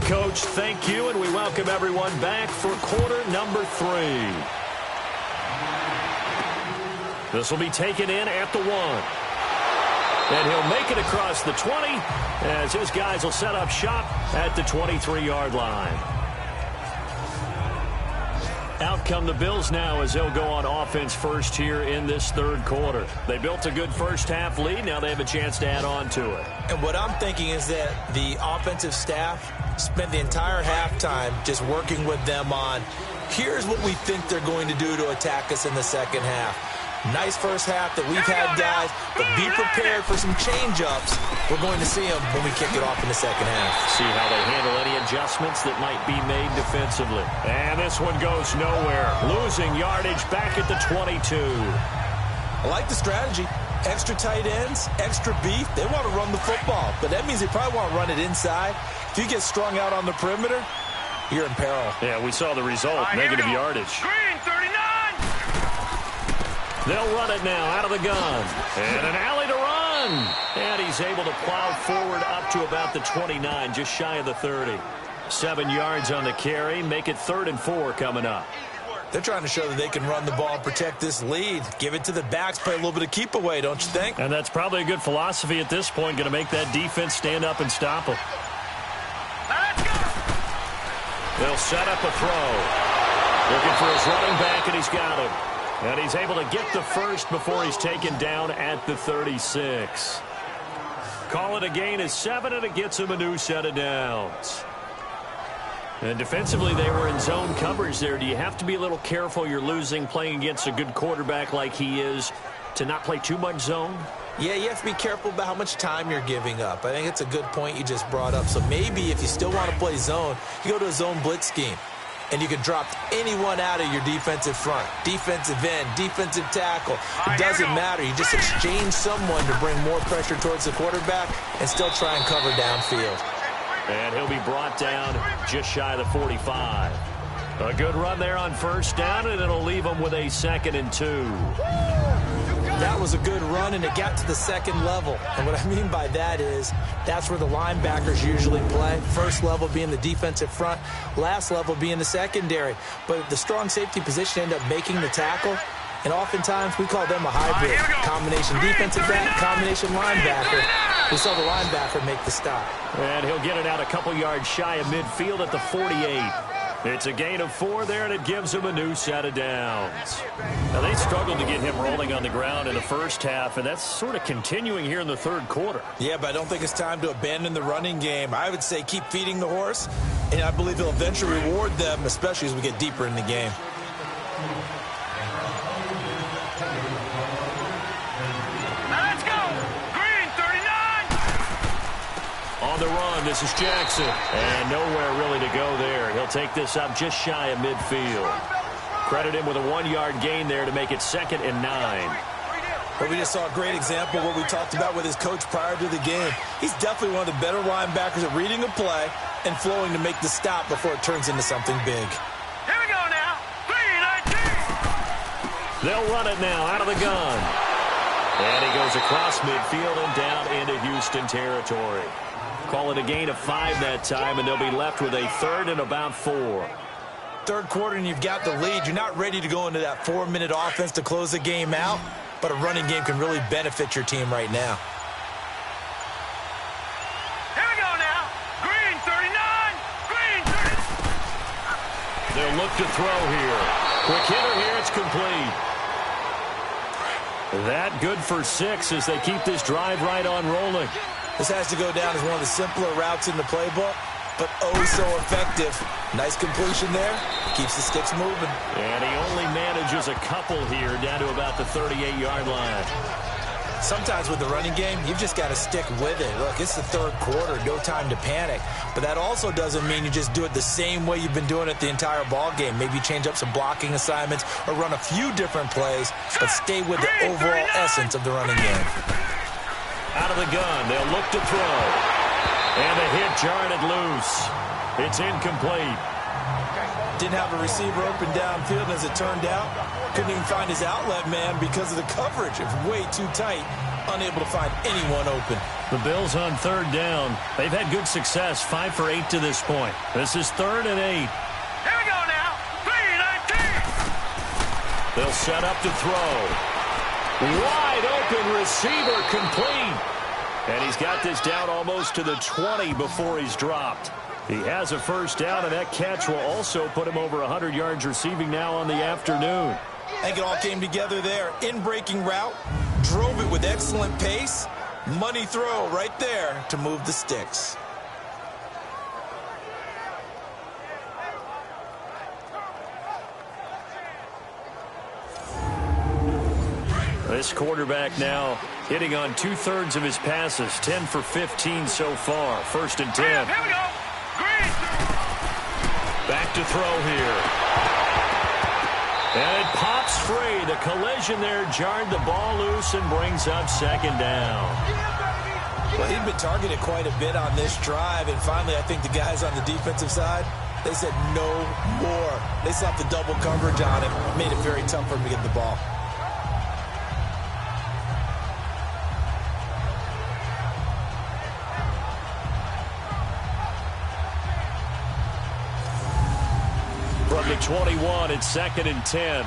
Coach, thank you, and we welcome everyone back for quarter number 3. This will be taken in at the 1. And he'll make it across the 20 as his guys will set up shop at the 23-yard line. Out come the Bills now as they'll go on offense first here in this third quarter. They built a good first half lead. Now they have a chance to add on to it. And what I'm thinking is that the offensive staff spent the entire halftime just working with them on, here's what we think they're going to do to attack us in the second half. Nice first half that we've had, guys, but be prepared for some change-ups. We're going to see them when we kick it off in the second half. See how they handle any adjustments that might be made defensively. And this one goes nowhere. Losing yardage back at the 22. I like the strategy. Extra tight ends, extra beef. They want to run the football, but that means they probably want to run it inside. If you get strung out on the perimeter, you're in peril. Yeah, we saw the result, negative yardage. Green, 39. They'll run it now out of the gun. And an alley to run. run. And he's able to plow forward up to about the 29, just shy of the 30. 7 yards on the carry. Make it 3rd and 4 coming up. They're trying to show that they can run the ball and protect this lead. Give it to the backs, play a little bit of keep away, don't you think? And that's probably a good philosophy at this point, going to make that defense stand up and stop them. They'll set up a throw. Looking for his running back, and he's got him. And he's able to get the first before he's taken down at the 36. Call it a gain of 7, and it gets him a new set of downs. And defensively, they were in zone coverage there. Do you have to be a little careful? You're losing playing against a good quarterback like he is to not play too much zone? Yeah, you have to be careful about how much time you're giving up. I think it's a good point you just brought up. So maybe if you still want to play zone, you go to a zone blitz scheme. And you can drop anyone out of your defensive front. Defensive end, defensive tackle. It doesn't matter. You just exchange someone to bring more pressure towards the quarterback and still try and cover downfield. And he'll be brought down just shy of the 45. A good run there on first down, and it'll leave him with a 2nd and 2. That was a good run, and it got to the second level. And what I mean by that is that's where the linebackers usually play. First level being the defensive front, last level being the secondary. But the strong safety position ended up making the tackle, and oftentimes we call them a hybrid. Combination defensive back, combination linebacker. We saw the linebacker make the stop. And he'll get it out a couple yards shy of midfield at the 48. It's a gain of 4 there, and it gives him a new set of downs. Now, they struggled to get him rolling on the ground in the first half, and that's sort of continuing here in the 3rd quarter. Yeah, but I don't think it's time to abandon the running game. I would say keep feeding the horse, and I believe he'll eventually reward them, especially as we get deeper in the game. Let's go! Green, 39! On the run, this is Jackson. And nowhere really to go there. He'll take this up just shy of midfield. Credit him with a 1-yard gain there to make it 2nd and 9. Well, we just saw a great example of what we talked about with his coach prior to the game. He's definitely one of the better linebackers at reading the play and flowing to make the stop before it turns into something big. Here we go now. 3-19. They'll run it now out of the gun. And he goes across midfield and down into Houston territory. Call it a gain of 5 that time, and they'll be left with a 3rd and about 4. 3rd quarter, and you've got the lead. You're not ready to go into that 4-minute offense to close the game out, but a running game can really benefit your team right now. Here we go now. Green, 39. Green, 30. They'll look to throw here. Quick hitter here. It's complete. That good for 6 as they keep this drive right on rolling. This has to go down as one of the simpler routes in the playbook, but oh so effective. Nice completion there. Keeps the sticks moving. And he only manages a couple here down to about the 38-yard line. Sometimes with the running game, you've just got to stick with it. Look, it's the 3rd quarter, no time to panic. But that also doesn't mean you just do it the same way you've been doing it the entire ball game. Maybe change up some blocking assignments or run a few different plays, but stay with the overall essence of the running game. Out of the gun, they'll look to throw. And the hit jarred it loose. It's incomplete. Didn't have a receiver open downfield, as it turned out. Couldn't even find his outlet man because of the coverage. It was way too tight. Unable to find anyone open. The Bills on 3rd down. They've had good success, 5 for 8 to this point. This is 3rd and 8. Here we go now. 3-19. They'll set up to throw. Wide open receiver complete. And he's got this down almost to the 20 before he's dropped. He has a first down, and that catch will also put him over 100 yards receiving now on the afternoon. I think it all came together there. In-breaking route, drove it with excellent pace. Money throw right there to move the sticks. This quarterback now hitting on 2/3 of his passes, 10 for 15 so far. 1st and 10. Here we go. Green. Back to throw here. And it pops free. The collision there jarred the ball loose and brings up 2nd down. Well, he'd been targeted quite a bit on this drive, and finally I think the guys on the defensive side, they said no more. They slapped the double coverage on him, made it very tough for him to get the ball. the 21. It's 2nd and 10.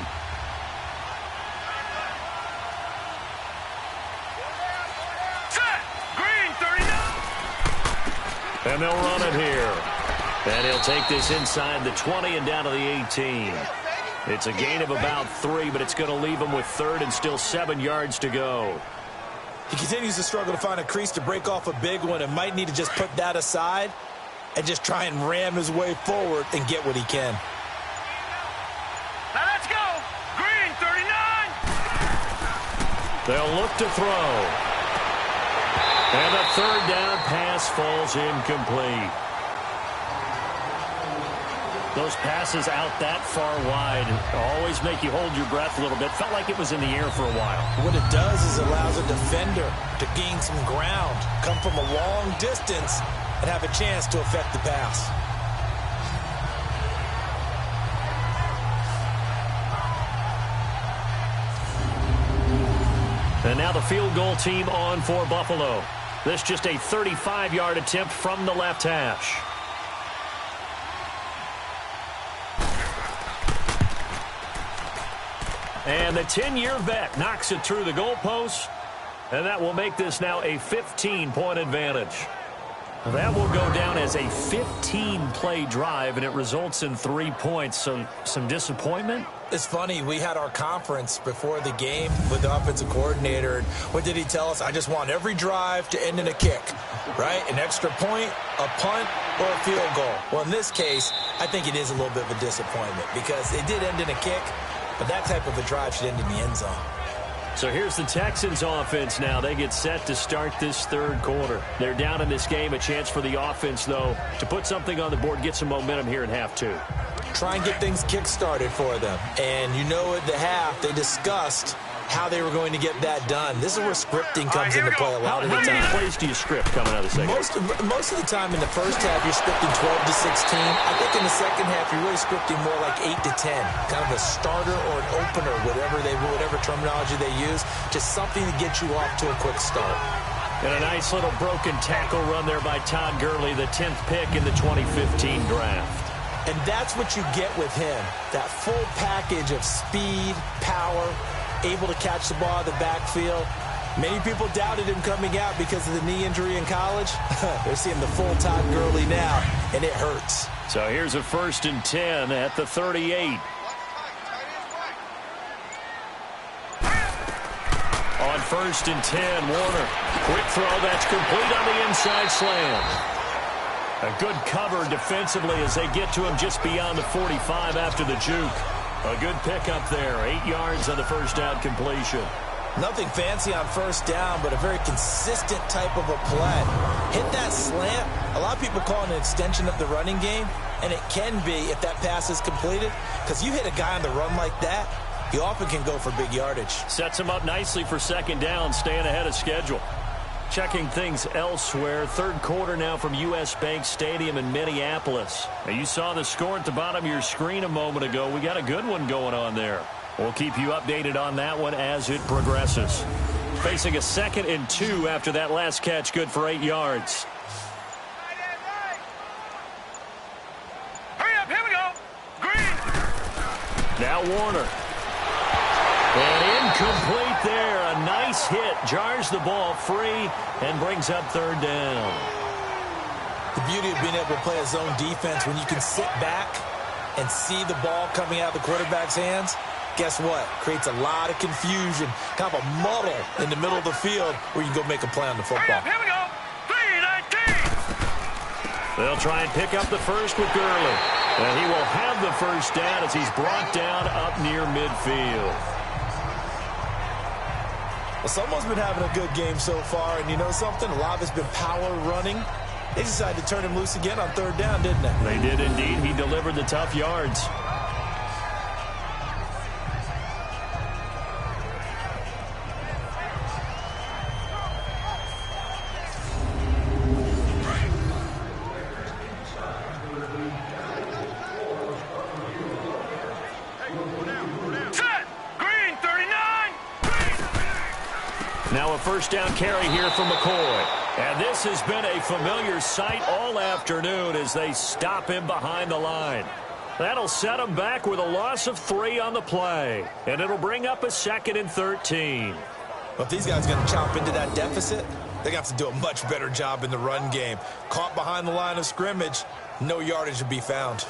Set. Green 39. And they'll run it here. And he'll take this inside the 20 and down to the 18. It's a gain of about 3, but it's going to leave him with 3rd and still 7 yards to go. He continues to struggle to find a crease to break off a big one and might need to just put that aside and just try and ram his way forward and get what he can. Now let's go. Green 39. They'll look to throw. And the 3rd down pass falls incomplete. Those passes out that far wide always make you hold your breath a little bit. Felt like it was in the air for a while. What it does is it allows a defender to gain some ground, come from a long distance, and have a chance to affect the pass. And now the field goal team on for Buffalo. This just a 35-yard attempt from the left hash. And the 10-year vet knocks it through the goalpost, and that will make this now a 15-point advantage. That will go down as a 15-play drive, and it results in 3 points. So some disappointment? It's funny, we had our conference before the game with the offensive coordinator, and what did he tell us? I just want every drive to end in a kick, right? An extra point, a punt, or a field goal. Well, in this case, I think it is a little bit of a disappointment because it did end in a kick, but that type of a drive should end in the end zone. So here's the Texans offense now. They get set to start this 3rd quarter. They're down in this game. A chance for the offense, though, to put something on the board, get some momentum here in half 2. Try and get things kick-started for them. And you know at the half, they discussed how they were going to get that done. This is where scripting comes into play a lot of the time. How many plays do you script coming out of the second? Most of the time in the first half, you're scripting 12 to 16. I think in the second half, you're really scripting more like 8 to 10. Kind of a starter or an opener, whatever terminology they use. Just something to get you off to a quick start. And a nice little broken tackle run there by Todd Gurley, the 10th pick in the 2015 draft. And that's what you get with him. That full package of speed, power, able to catch the ball in the backfield. Many people doubted him coming out because of the knee injury in college. They're seeing the full Todd Gurley now, and it hurts. So here's a 1st and 10 at the 38. On 1st and 10, Warner. Quick throw that's complete on the inside slant. A good cover defensively as they get to him just beyond the 45 after the juke. A good pickup there. 8 yards on the 1st down completion. Nothing fancy on 1st down, but a very consistent type of a play. Hit that slant. A lot of people call it an extension of the running game, and it can be if that pass is completed, because you hit a guy on the run like that, he often can go for big yardage. Sets him up nicely for 2nd down, staying ahead of schedule. Checking things elsewhere. 3rd quarter now from U.S. Bank Stadium in Minneapolis. Now, you saw the score at the bottom of your screen a moment ago. We got a good one going on there. We'll keep you updated on that one as it progresses. Facing a 2nd and 2 after that last catch, good for 8 yards. Hurry up, here we go. Green. Now Warner. And incomplete there. A nice hit. Jars the ball free and brings up 3rd down. The beauty of being able to play a zone defense when you can sit back and see the ball coming out of the quarterback's hands, guess what? Creates a lot of confusion, kind of a muddle in the middle of the field where you can go make a play on the football. Here we go. 3-19. They'll try and pick up the 1st with Gurley. And he will have the 1st down as he's brought down up near midfield. Well, someone's been having a good game so far, and you know something? A lot of it's been power running. They decided to turn him loose again on 3rd down, didn't they? They did indeed. He delivered the tough yards. Now a 1st down carry here from McCoy. And this has been a familiar sight all afternoon as they stop him behind the line. That'll set them back with a loss of 3 on the play. And it'll bring up a 2nd and 13. Well, if these guys are going to chop into that deficit, they're going to have to do a much better job in the run game. Caught behind the line of scrimmage, no yardage to be found.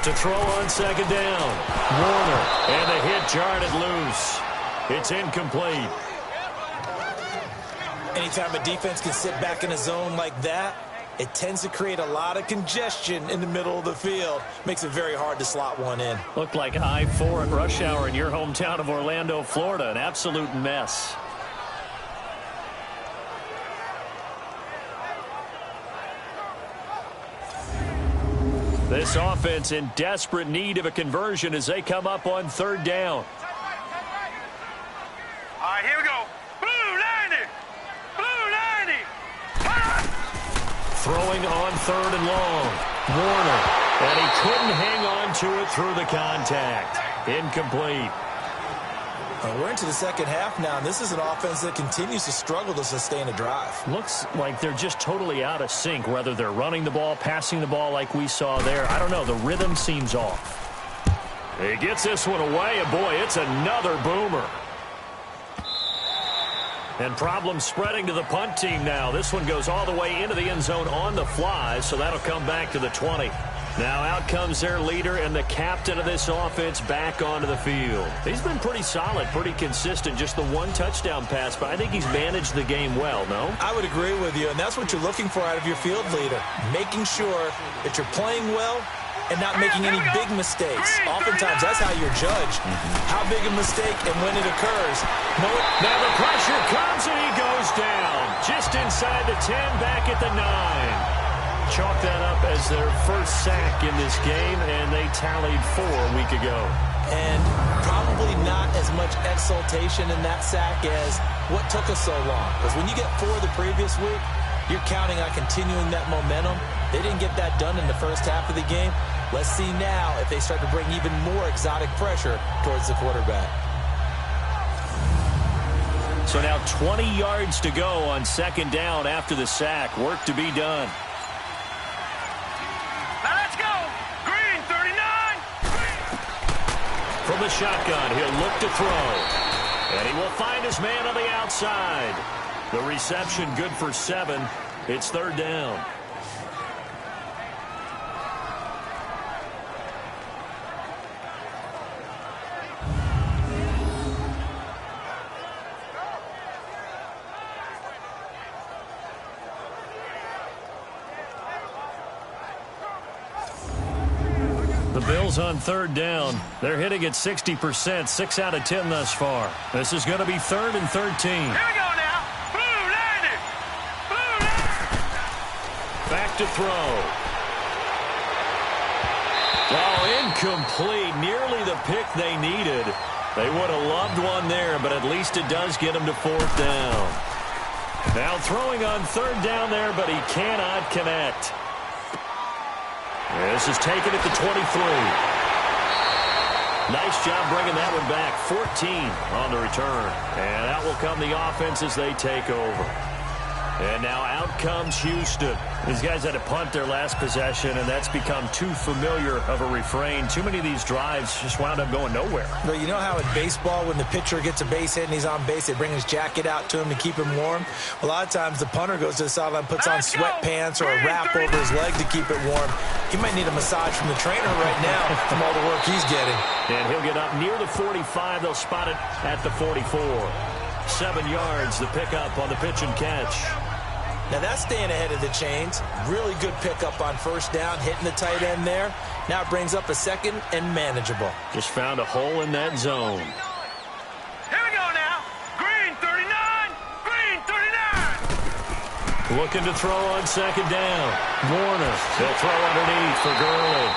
To throw on 2nd down. Warner, and the hit jarred it loose. It's incomplete. Anytime a defense can sit back in a zone like that, it tends to create a lot of congestion in the middle of the field. Makes it very hard to slot one in. Looked like I-4 at rush hour in your hometown of Orlando, Florida. An absolute mess. This offense in desperate need of a conversion as they come up on 3rd down. All right, here we go. Blue 90. Blue 90. Throwing on 3rd and long. Warner. And he couldn't hang on to it through the contact. Incomplete. We're into the 2nd half now, and this is an offense that continues to struggle to sustain a drive. Looks like they're just totally out of sync, whether they're running the ball, passing the ball like we saw there. I don't know. The rhythm seems off. He gets this one away, and boy, it's another boomer. And problems spreading to the punt team now. This one goes all the way into the end zone on the fly, so that'll come back to the 20. Now out comes their leader and the captain of this offense back onto the field. He's been pretty solid, pretty consistent, just the 1 touchdown pass, but I think he's managed the game well, no? I would agree with you, and that's what you're looking for out of your field leader, making sure that you're playing well and not making any big mistakes. Oftentimes, that's how you're judged. How big a mistake and when it occurs. Now the pressure comes and he goes down. Just inside the 10, back at the 9. Chalk that up as their first sack in this game, and they tallied 4 a week ago. And probably not as much exultation in that sack as what took us so long. Because when you get 4 the previous week, you're counting on continuing that momentum. They didn't get that done in the first half of the game. Let's see now if they start to bring even more exotic pressure towards the quarterback. So now 20 yards to go on 2nd down after the sack. Work to be done. From the shotgun, he'll look to throw. And he will find his man on the outside. The reception good for 7. It's 3rd down. The Bills on 3rd down. They're hitting at 60%, 6 out of 10 thus far. This is going to be 3rd and 13. Here we go now. Blue 90. Blue 90. Back to throw. Oh, incomplete. Nearly the pick they needed. They would have loved one there, but at least it does get them to 4th down. Now throwing on 3rd down there, but he cannot connect. This is taken at the 23. Nice job bringing that one back. 14 on the return. And out will come the offense as they take over. And now out comes Houston. These guys had to punt their last possession, and that's become too familiar of a refrain. Too many of these drives just wound up going nowhere. But you know how in baseball, when the pitcher gets a base hit and he's on base, they bring his jacket out to him to keep him warm? A lot of times the punter goes to the sideline, puts on sweatpants or a wrap over his leg to keep it warm. He might need a massage from the trainer right now from all the work he's getting. And he'll get up near the 45. They'll spot it at the 44. 7 yards, the pickup on the pitch and catch. Now that's staying ahead of the chains. Really good pickup on 1st down, hitting the tight end there. Now it brings up a 2nd and manageable. Just found a hole in that zone. Here we go now. Green 39. Green 39. Looking to throw on 2nd down. Warner. He'll throw underneath for Gurley.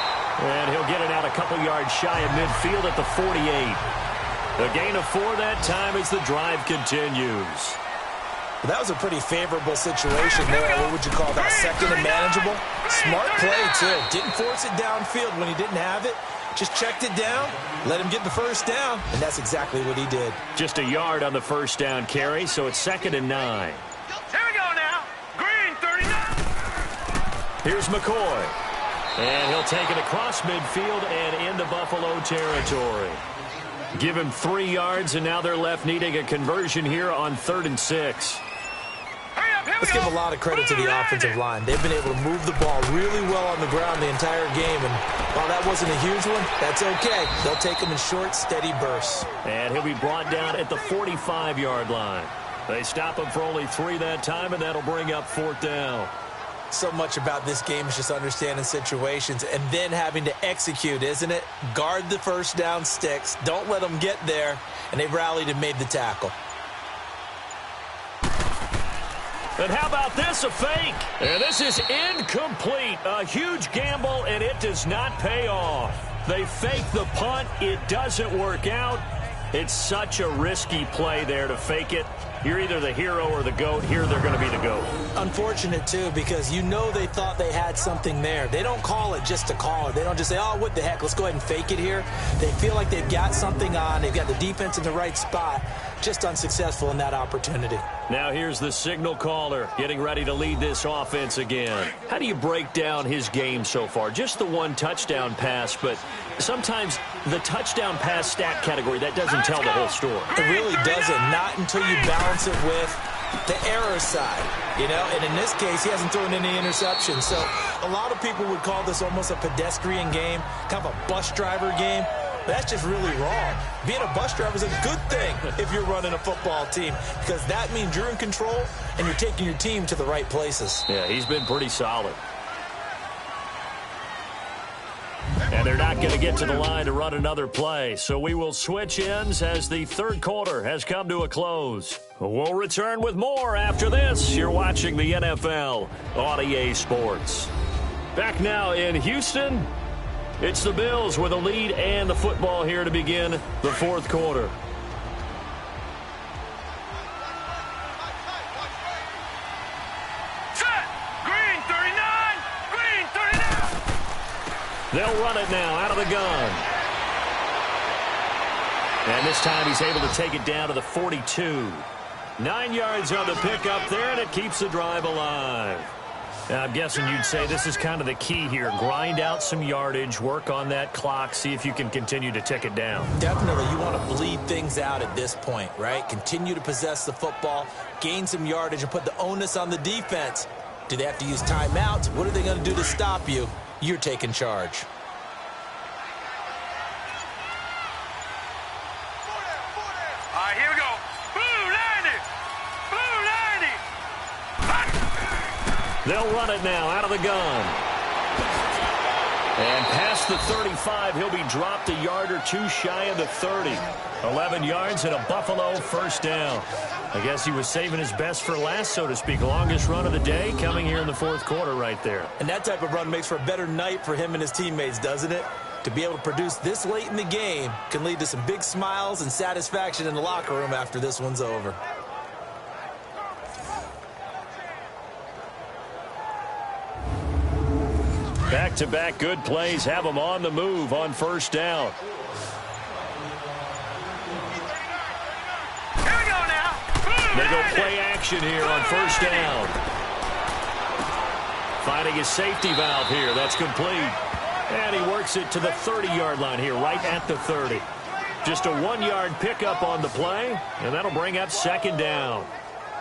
And he'll get it out a couple yards shy of midfield at the 48. A gain of 4 that time as the drive continues. That was a pretty favorable situation there. What would you call that? Second and manageable? Smart play, too. Didn't force it downfield when he didn't have it. Just checked it down, let him get the first down, and that's exactly what he did. Just a yard on the first down carry, so it's 2nd and 9. Here we go now. Green 39. Here's McCoy. And he'll take it across midfield and into Buffalo territory. Give him 3 yards, and now they're left needing a conversion here on 3rd and 6. Let's give a lot of credit to the offensive line. They've been able to move the ball really well on the ground the entire game, and while that wasn't a huge one, that's okay. They'll take them in short, steady bursts. And he'll be brought down at the 45-yard line. They stop him for only 3 that time, and that'll bring up 4th down. So much about this game is just understanding situations and then having to execute, isn't it? Guard the first down sticks. Don't let them get there, and they rallied and made the tackle. And how about this, a fake? And this is incomplete. A huge gamble, and it does not pay off. They fake the punt. It doesn't work out. It's such a risky play there to fake it. You're either the hero or the GOAT. Here they're going to be the GOAT. Unfortunate, too, because you know they thought they had something there. They don't call it just to call it. They don't just say, oh, what the heck, let's go ahead and fake it here. They feel like they've got something on. They've got the defense in the right spot. Just unsuccessful in that opportunity. Now here's the signal caller getting ready to lead this offense again. How do you break down his game so far? Just the 1 touchdown pass, but sometimes the touchdown pass stat category, that doesn't tell the whole story. It really doesn't. Not until you balance it with the error side, you know, and in this case, he hasn't thrown any interceptions. So a lot of people would call this almost a pedestrian game, kind of a bus driver game. That's just really wrong. Being a bus driver is a good thing if you're running a football team, because that means you're in control and you're taking your team to the right places. Yeah, he's been pretty solid. And they're not going to get to the line to run another play, so we will switch ends as the 3rd quarter has come to a close. We'll return with more after this. You're watching the NFL on EA Sports. Back now in Houston, it's the Bills with a lead and the football here to begin the 4th quarter. They'll run it now out of the gun. And this time he's able to take it down to the 42. 9 yards on the pickup there, and it keeps the drive alive. Now, I'm guessing you'd say this is kind of the key here. Grind out some yardage, work on that clock, see if you can continue to tick it down. Definitely, you want to bleed things out at this point, right? Continue to possess the football, gain some yardage, and put the onus on the defense. Do they have to use timeouts? What are they going to do to stop you? You're taking charge. All right, here we go. Blue 90. Blue 90. They'll run it now out of the gun. And past the 35, he'll be dropped a yard or two shy of the 30. 11 yards and a Buffalo first down. I guess he was saving his best for last, so to speak. Longest run of the day coming here in the 4th quarter right there. And that type of run makes for a better night for him and his teammates, doesn't it? To be able to produce this late in the game can lead to some big smiles and satisfaction in the locker room after this one's over. Back-to-back good plays have them on the move on first down. Here we go now. They go play action here on first down. Finding his safety valve here. That's complete. And he works it to the 30-yard line here, right at the 30. Just a 1-yard pickup on the play, and that'll bring up second down.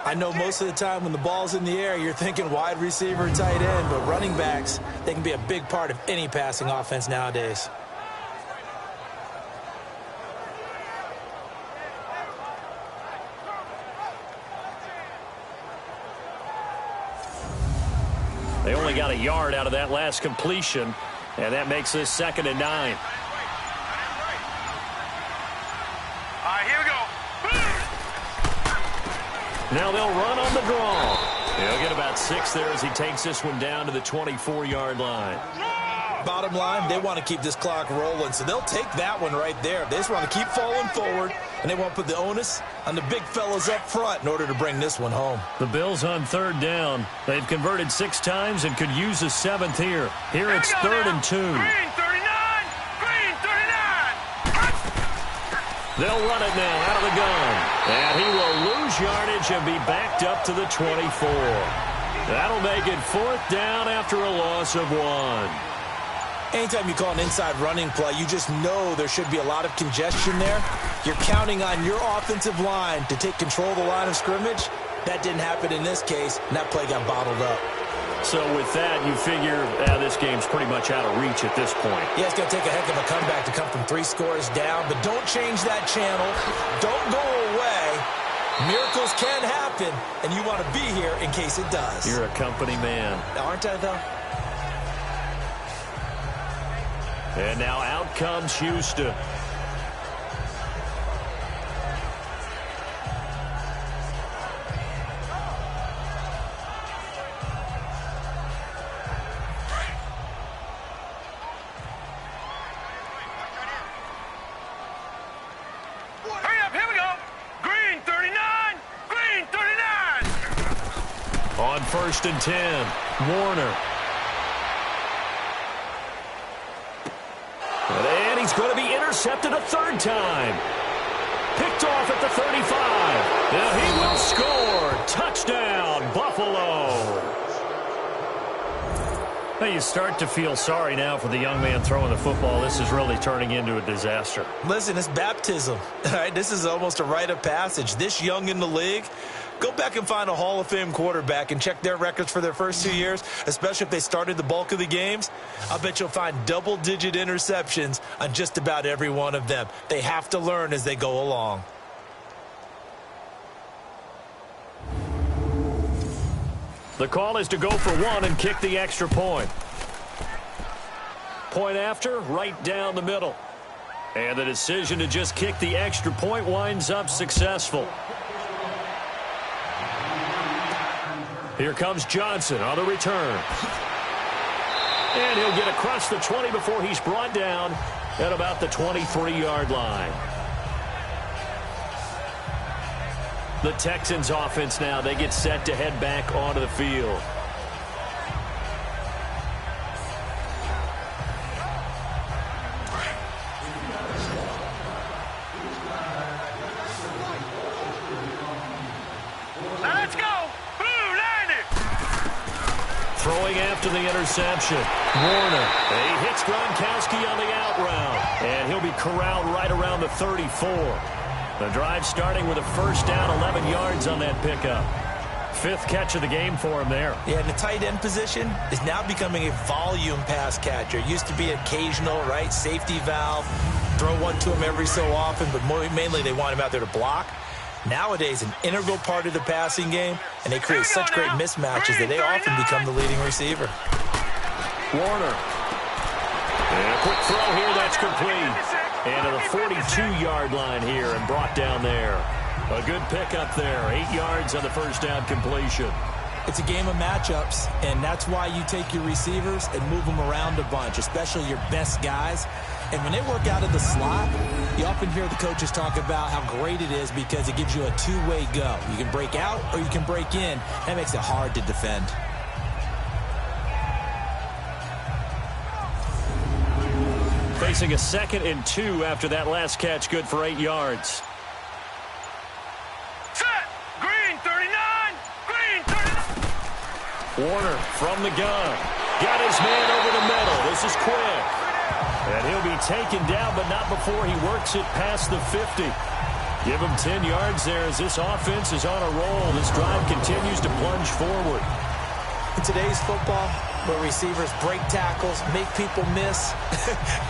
I know most of the time when the ball's in the air, you're thinking wide receiver, tight end, but running backs, they can be a big part of any passing offense nowadays. They only got a yard out of that last completion, and that makes this 2nd and 9. All right, here we go. Now they'll run on the draw. He'll get about 6 there as he takes this one down to the 24-yard line. Bottom line, they want to keep this clock rolling, so they'll take that one right there. They just want to keep falling forward, and they want to put the onus on the big fellas up front in order to bring this one home. The Bills on third down. They've converted 6 times and could use a 7th here. Here it's 3rd and 2. Green 39! Green 39! They'll run it now out of the gun. And he will lose yardage and be backed up to the 24. That'll make it 4th down after a loss of 1. Anytime you call an inside running play, you just know there should be a lot of congestion there. You're counting on your offensive line to take control of the line of scrimmage. That didn't happen in this case, and that play got bottled up. So with that, you figure this game's pretty much out of reach at this point. Yeah, it's going to take a heck of a comeback to come from 3 scores down, but don't change that channel. Don't go away. Miracles can happen, and you want to be here in case it does. You're a company man. Aren't I, though? And now out comes Houston. Hurry up, here we go! Green 39! Green 39! On 1st and 10, Warner. And he's going to be intercepted a 3rd time. Picked off at the 35. And he will score. Touchdown, Buffalo. Now you start to feel sorry now for the young man throwing the football. This is really turning into a disaster. Listen, it's baptism. All right, this is almost a rite of passage. This young in the league, go back and find a Hall of Fame quarterback and check their records for their first 2 years, especially if they started the bulk of the games. I'll bet you'll find double-digit interceptions on just about every one of them. They have to learn as they go along. The call is to go for 1 and kick the extra point. Point after, right down the middle. And the decision to just kick the extra point winds up successful. Here comes Johnson on the return. And he'll get across the 20 before he's brought down at about the 23-yard line. The Texans offense now, they get set to head back onto the field. Let's go! Blue landed! Throwing after the interception. Warner. He hits Gronkowski on the out route. And he'll be corralled right around the 34. The drive starting with a 1st down, 11 yards on that pickup. 5th catch of the game for him there. Yeah, and the tight end position is now becoming a volume pass catcher. It used to be occasional, right? Safety valve. Throw one to him every so often, but mainly they want him out there to block. Nowadays, an integral part of the passing game, and they create such great mismatches that they often become the leading receiver. Warner. And a quick throw here, that's complete. And to the 42-yard line here and brought down there. A good pickup there. 8 yards on the 1st down completion. It's a game of matchups, and that's why you take your receivers and move them around a bunch, especially your best guys. And when they work out of the slot, you often hear the coaches talk about how great it is because it gives you a two-way go. You can break out or you can break in. That makes it hard to defend. Facing a 2nd and 2 after that last catch, good for 8 yards. Set! Green 39! Green 39! Warner from the gun. Got his man over the middle. This is quick. And he'll be taken down, but not before he works it past the 50. Give him 10 yards there as this offense is on a roll. This drive continues to plunge forward. In today's football, where receivers break tackles, make people miss,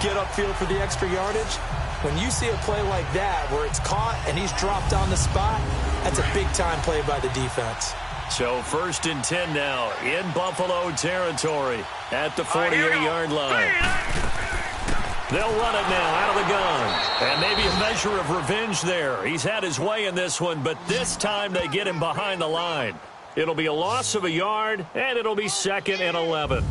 get upfield for the extra yardage, when you see a play like that where it's caught and he's dropped on the spot, that's a big-time play by the defense. So 1st and 10 now in Buffalo territory at the 48-yard line. They'll run it now out of the gun. And maybe a measure of revenge there. He's had his way in this one, but this time they get him behind the line. It'll be a loss of a yard, and it'll be 2nd and 11.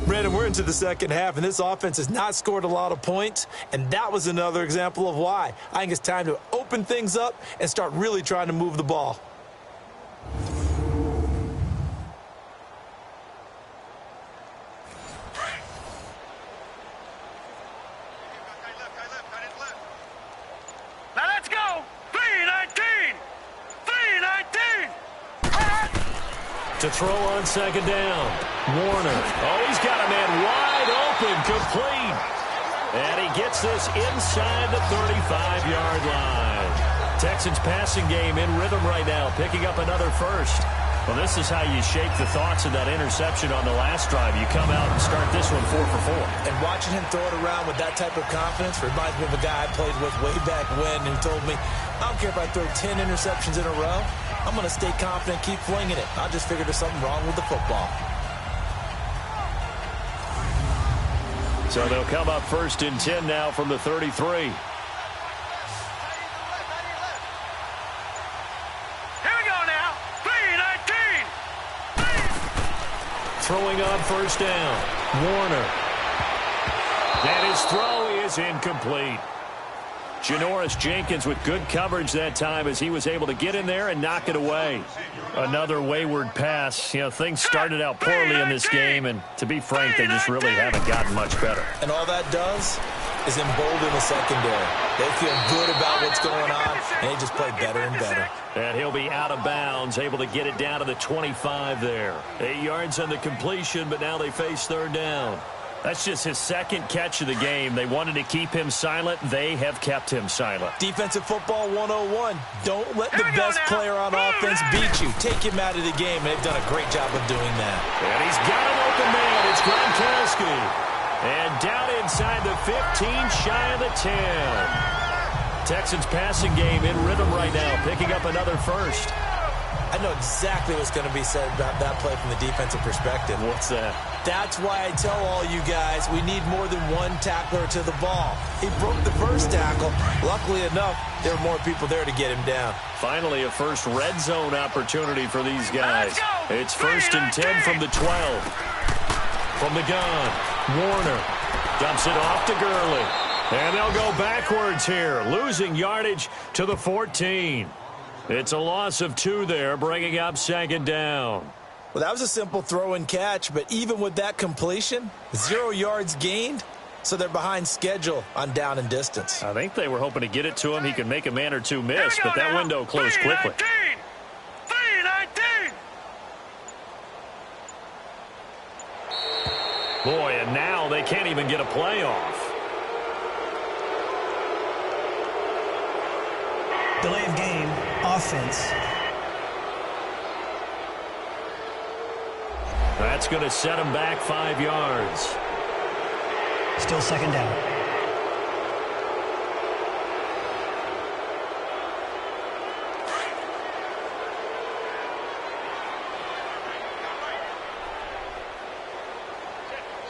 Brandon, we're into the second half, and this offense has not scored a lot of points, and that was another example of why. I think it's time to open things up and start really trying to move the ball. Now let's go! 3-19! 3-19! To throw on second down. Warner. Oh, he's got a man wide open, complete. And he gets this inside the 35-yard line. Texans passing game in rhythm right now, picking up another first. Well, this is how you shake the thoughts of that interception on the last drive. You come out and start this one 4 for 4. And watching him throw it around with that type of confidence reminds me of a guy I played with way back when who told me, I don't care if I throw 10 interceptions in a row. I'm going to stay confident, keep flinging it. I just figured there's something wrong with the football. So they'll come up first and 10 now from the 33. Throwing on first down. Warner. And his throw is incomplete. Janoris Jenkins with good coverage that time as he was able to get in there and knock it away. Another wayward pass. You know, things started out poorly in this game, and to be frank, they just really haven't gotten much better. And all that does is embolden the secondary. They feel good about what's going on, and they just play better and better. And he'll be out of bounds, able to get it down to the 25 there. 8 yards on the completion, but now they face third down. That's just his second catch of the game. They wanted to keep him silent. They have kept him silent. Defensive football 101. Don't let the best player on offense beat you. Take him out of the game, and they've done a great job of doing that. And he's got an open man. It's Gronkowski. And down inside the 15, shy of the 10. Texans passing game in rhythm right now, picking up another first. I know exactly what's going to be said about that play from the defensive perspective. What's that? That's why I tell all you guys we need more than one tackler to the ball. He broke the first tackle. Luckily enough, there were more people there to get him down. Finally, a first red zone opportunity for these guys. It's first and 10 from the 12. From the gun, Warner dumps it off to Gurley. And they'll go backwards here, losing yardage to the 14. It's a loss of 2 there, bringing up second down. Well, that was a simple throw and catch, but even with that completion, 0 yards gained, so they're behind schedule on down and distance. I think they were hoping to get it to him. He could make a man or two miss, but that window closed quickly. 3-19! Boy, and now they can't even get a play off. Delay of game, offense. That's going to set him back 5 yards. Still second down.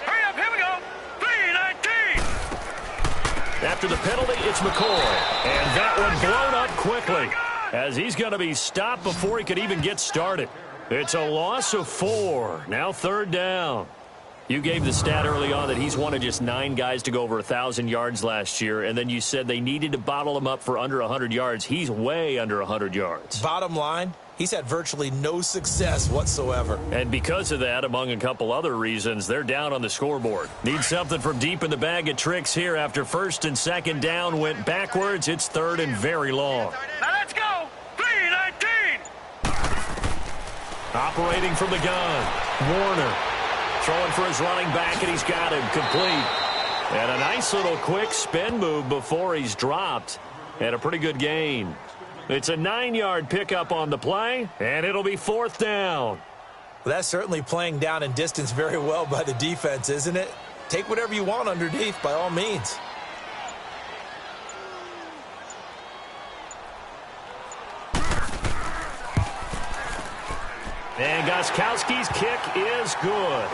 Hurry up, here we go! 3-19! After the penalty, it's McCoy. And that one blown up quickly as he's going to be stopped before he could even get started. It's a loss of 4. Now third down. You gave the stat early on that he's one of just 9 guys to go over 1,000 yards last year, and then you said they needed to bottle him up for under 100 yards. He's way under 100 yards. Bottom line, he's had virtually no success whatsoever. And because of that, among a couple other reasons, they're down on the scoreboard. Need something from deep in the bag of tricks here after first and second down went backwards. It's third and very long. Now let's go! 3-19! Operating from the gun, Warner. Throwing for his running back, and he's got him complete. And a nice little quick spin move before he's dropped. And a pretty good gain. It's a 9-yard pickup on the play, and it'll be fourth down. Well, that's certainly playing down in distance very well by the defense, isn't it? Take whatever you want underneath, by all means. And Gostkowski's kick is good.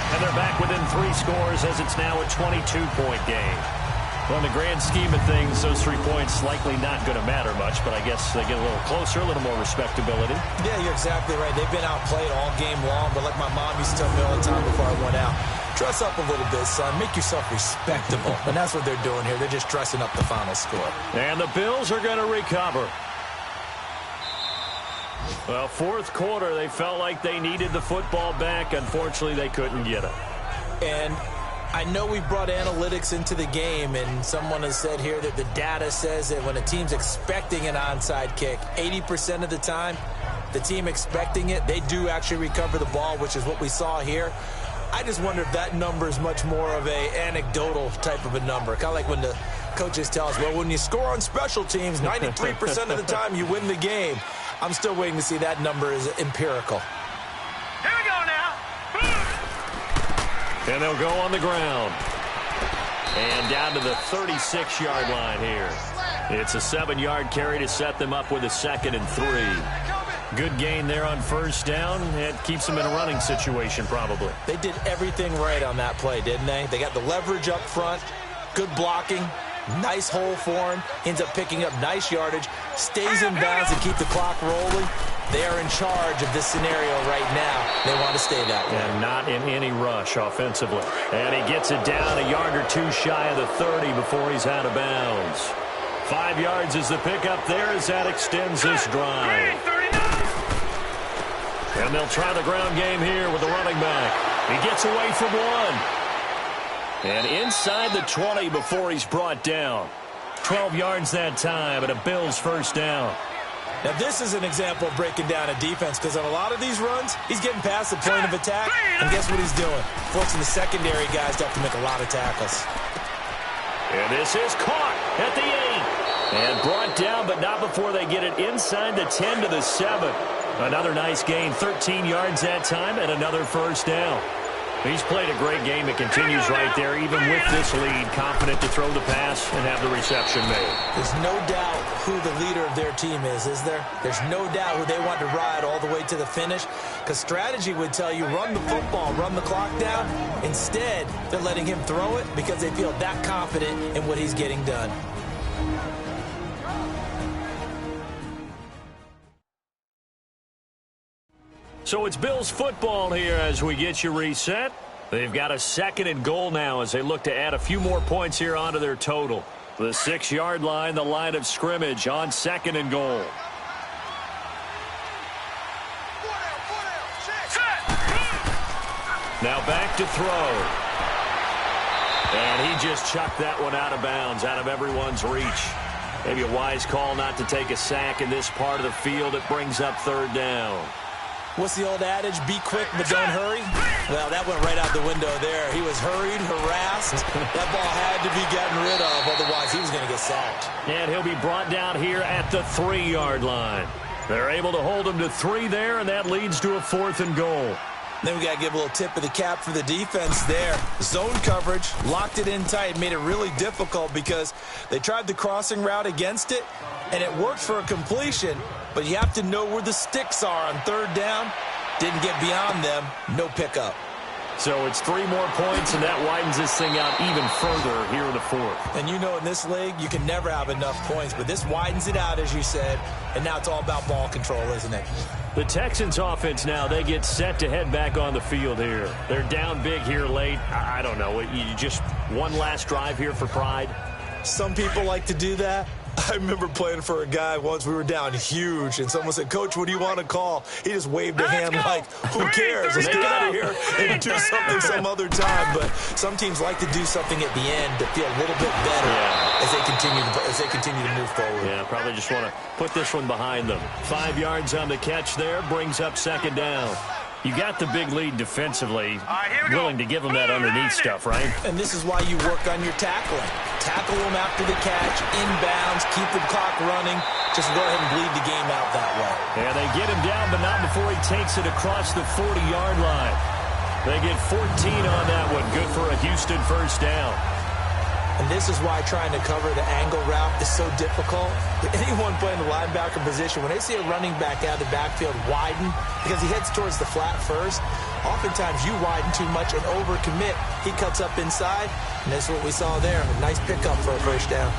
And they're back within 3 scores as it's now a 22-point game. Well, in the grand scheme of things, those 3 points likely not going to matter much, but I guess they get a little closer, a little more respectability. Yeah, you're exactly right. They've been outplayed all game long, but like my mom used to tell me all the time before I went out, Dress up a little bit, son. Make yourself respectable. And that's what they're doing here. They're just dressing up the final score. And the Bills are going to recover. Well, fourth quarter, they felt like they needed the football back. Unfortunately, they couldn't get it. And I know we brought analytics into the game, and someone has said here that the data says that when a team's expecting an onside kick, 80% of the time, the team expecting it, they do actually recover the ball, which is what we saw here. I just wonder if that number is much more of a anecdotal type of a number. Kind of like when the coaches tell us, well, when you score on special teams, 93% of the time you win the game. I'm still waiting to see that number is empirical. Here we go now. And they'll go on the ground. And down to the 36-yard line here. It's a 7-yard carry to set them up with a 2nd and 3. Good gain there on first down. It keeps them in a running situation probably. They did everything right on that play, didn't they? They got the leverage up front, good blocking, nice hole for him, ends up picking up nice yardage, stays in bounds to keep the clock rolling. They are in charge of this scenario right now. They want to stay that way. And not in any rush offensively. And he gets it down a yard or two shy of the 30 before he's out of bounds. 5 yards is the pickup there as that extends this drive. And they'll try the ground game here with the running back. He gets away from one. And inside the 20 before he's brought down. 12 yards that time and a Bills first down. Now, this is an example of breaking down a defense because on a lot of these runs, he's getting past the point of attack, and guess what he's doing? Forcing the secondary guys to have to make a lot of tackles. And this is caught at the 8. And brought down, but not before they get it inside the 10 to the 7. Another nice gain, 13 yards that time, and another first down. He's played a great game. It continues right there, even with this lead, confident to throw the pass and have the reception made. There's no doubt who the leader of their team is there? There's no doubt who they want to ride all the way to the finish, because strategy would tell you run the football, run the clock down. Instead, they're letting him throw it because they feel that confident in what he's getting done. So it's Bills football here as we get you reset. They've got a 2nd and goal now as they look to add a few more points here onto their total. The 6-yard line, the line of scrimmage on 2nd and goal. Now back to throw. And he just chucked that one out of bounds, out of everyone's reach. Maybe a wise call not to take a sack in this part of the field. It brings up 3rd down. What's the old adage? Be quick, but don't hurry. Well, that went right out the window there. He was hurried, harassed. That ball had to be gotten rid of, otherwise he was going to get sacked. And he'll be brought down here at the 3-yard line. They're able to hold him to 3 there, and that leads to a 4th and goal. Then we got to give a little tip of the cap for the defense there. Zone coverage, locked it in tight, made it really difficult because they tried the crossing route against it, and it worked for a completion, but you have to know where the sticks are on 3rd down. Didn't get beyond them, no pickup. So it's 3 more points, and that widens this thing out even further here in the 4th. And you know in this league, you can never have enough points, but this widens it out, as you said, and now it's all about ball control, isn't it? The Texans offense now, they get set to head back on the field here. They're down big here late. I don't know, you just one last drive here for pride? Some people like to do that. I remember playing for a guy once. We were down huge, and someone said, "Coach, what do you want to call?" He just waved a hand like, who cares? Let's get out of here and do something some other time. But some teams like to do something at the end to feel a little bit better as they continue to move forward. Yeah, probably just want to put this one behind them. 5 yards on the catch there, brings up 2nd down. You got the big lead defensively, willing to give them that underneath stuff, right? And this is why you work on your tackling. Tackle them after the catch, inbounds, keep the clock running. Just go ahead and bleed the game out that way. Yeah, they get him down, but not before he takes it across the 40-yard line. They get 14 on that one. Good for a Houston first down. And this is why trying to cover the angle route is so difficult. Anyone playing the linebacker position, when they see a running back out of the backfield widen, because he heads towards the flat first, oftentimes you widen too much and overcommit. He cuts up inside, and that's what we saw there. A nice pickup for a first down.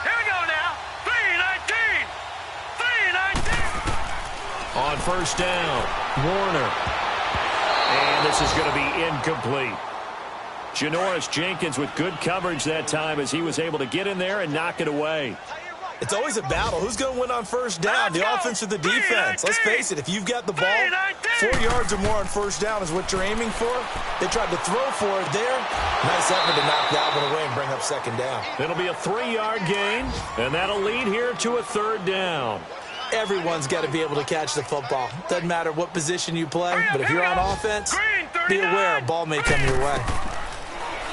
Here we go now. 3-19. 3-19. on first down. Warner. And this is going to be incomplete. Janoris Jenkins with good coverage that time as he was able to get in there and knock it away. It's always a battle. Who's going to win on first down, the offense or the defense? Let's face it, if you've got the ball, 4 yards or more on first down is what you're aiming for. They tried to throw for it there. Nice effort to knock that one away and bring up second down. It'll be a 3-yard gain, and that'll lead here to a third down. Everyone's got to be able to catch the football. Doesn't matter what position you play, but if you're on offense, be aware a ball may come your way.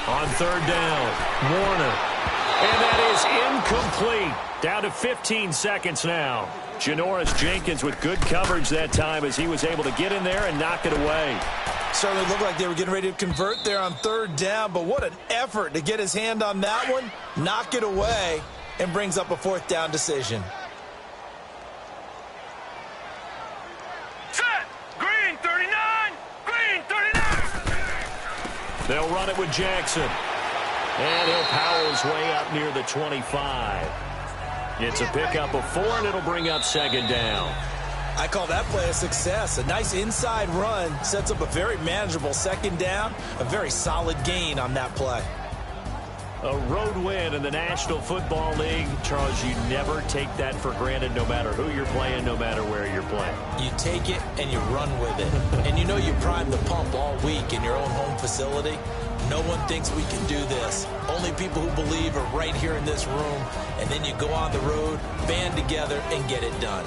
On third down, Warner. And that is incomplete. Down to 15 seconds now. Janoris Jenkins with good coverage that time as he was able to get in there and knock it away. Certainly looked like they were getting ready to convert there on third down, but what an effort to get his hand on that one, knock it away, and brings up a fourth down decision. Set! Green 39! Green 39! They'll run it with Jackson. And he'll power his way up near the 25. It's a pickup of 4, and it'll bring up second down. I call that play a success. A nice inside run sets up a very manageable second down. A very solid gain on that play. A road win in the National Football League. Charles, you never take that for granted no matter who you're playing, no matter where you're playing. You take it and you run with it. And you know you prime the pump all week in your own home facility. No one thinks we can do this. Only people who believe are right here in this room. And then you go on the road, band together, and get it done.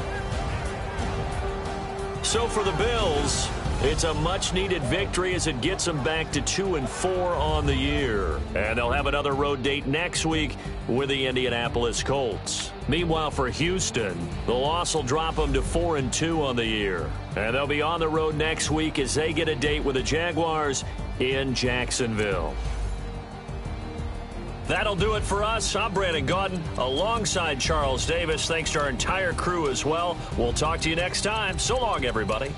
So for the Bills, it's a much-needed victory as it gets them back to 2-4 on the year. And they'll have another road date next week with the Indianapolis Colts. Meanwhile, for Houston, the loss will drop them to 4-2 on the year. And they'll be on the road next week as they get a date with the Jaguars in Jacksonville. That'll do it for us. I'm Brandon Gaudin alongside Charles Davis. Thanks to our entire crew as well. We'll talk to you next time. So long, everybody.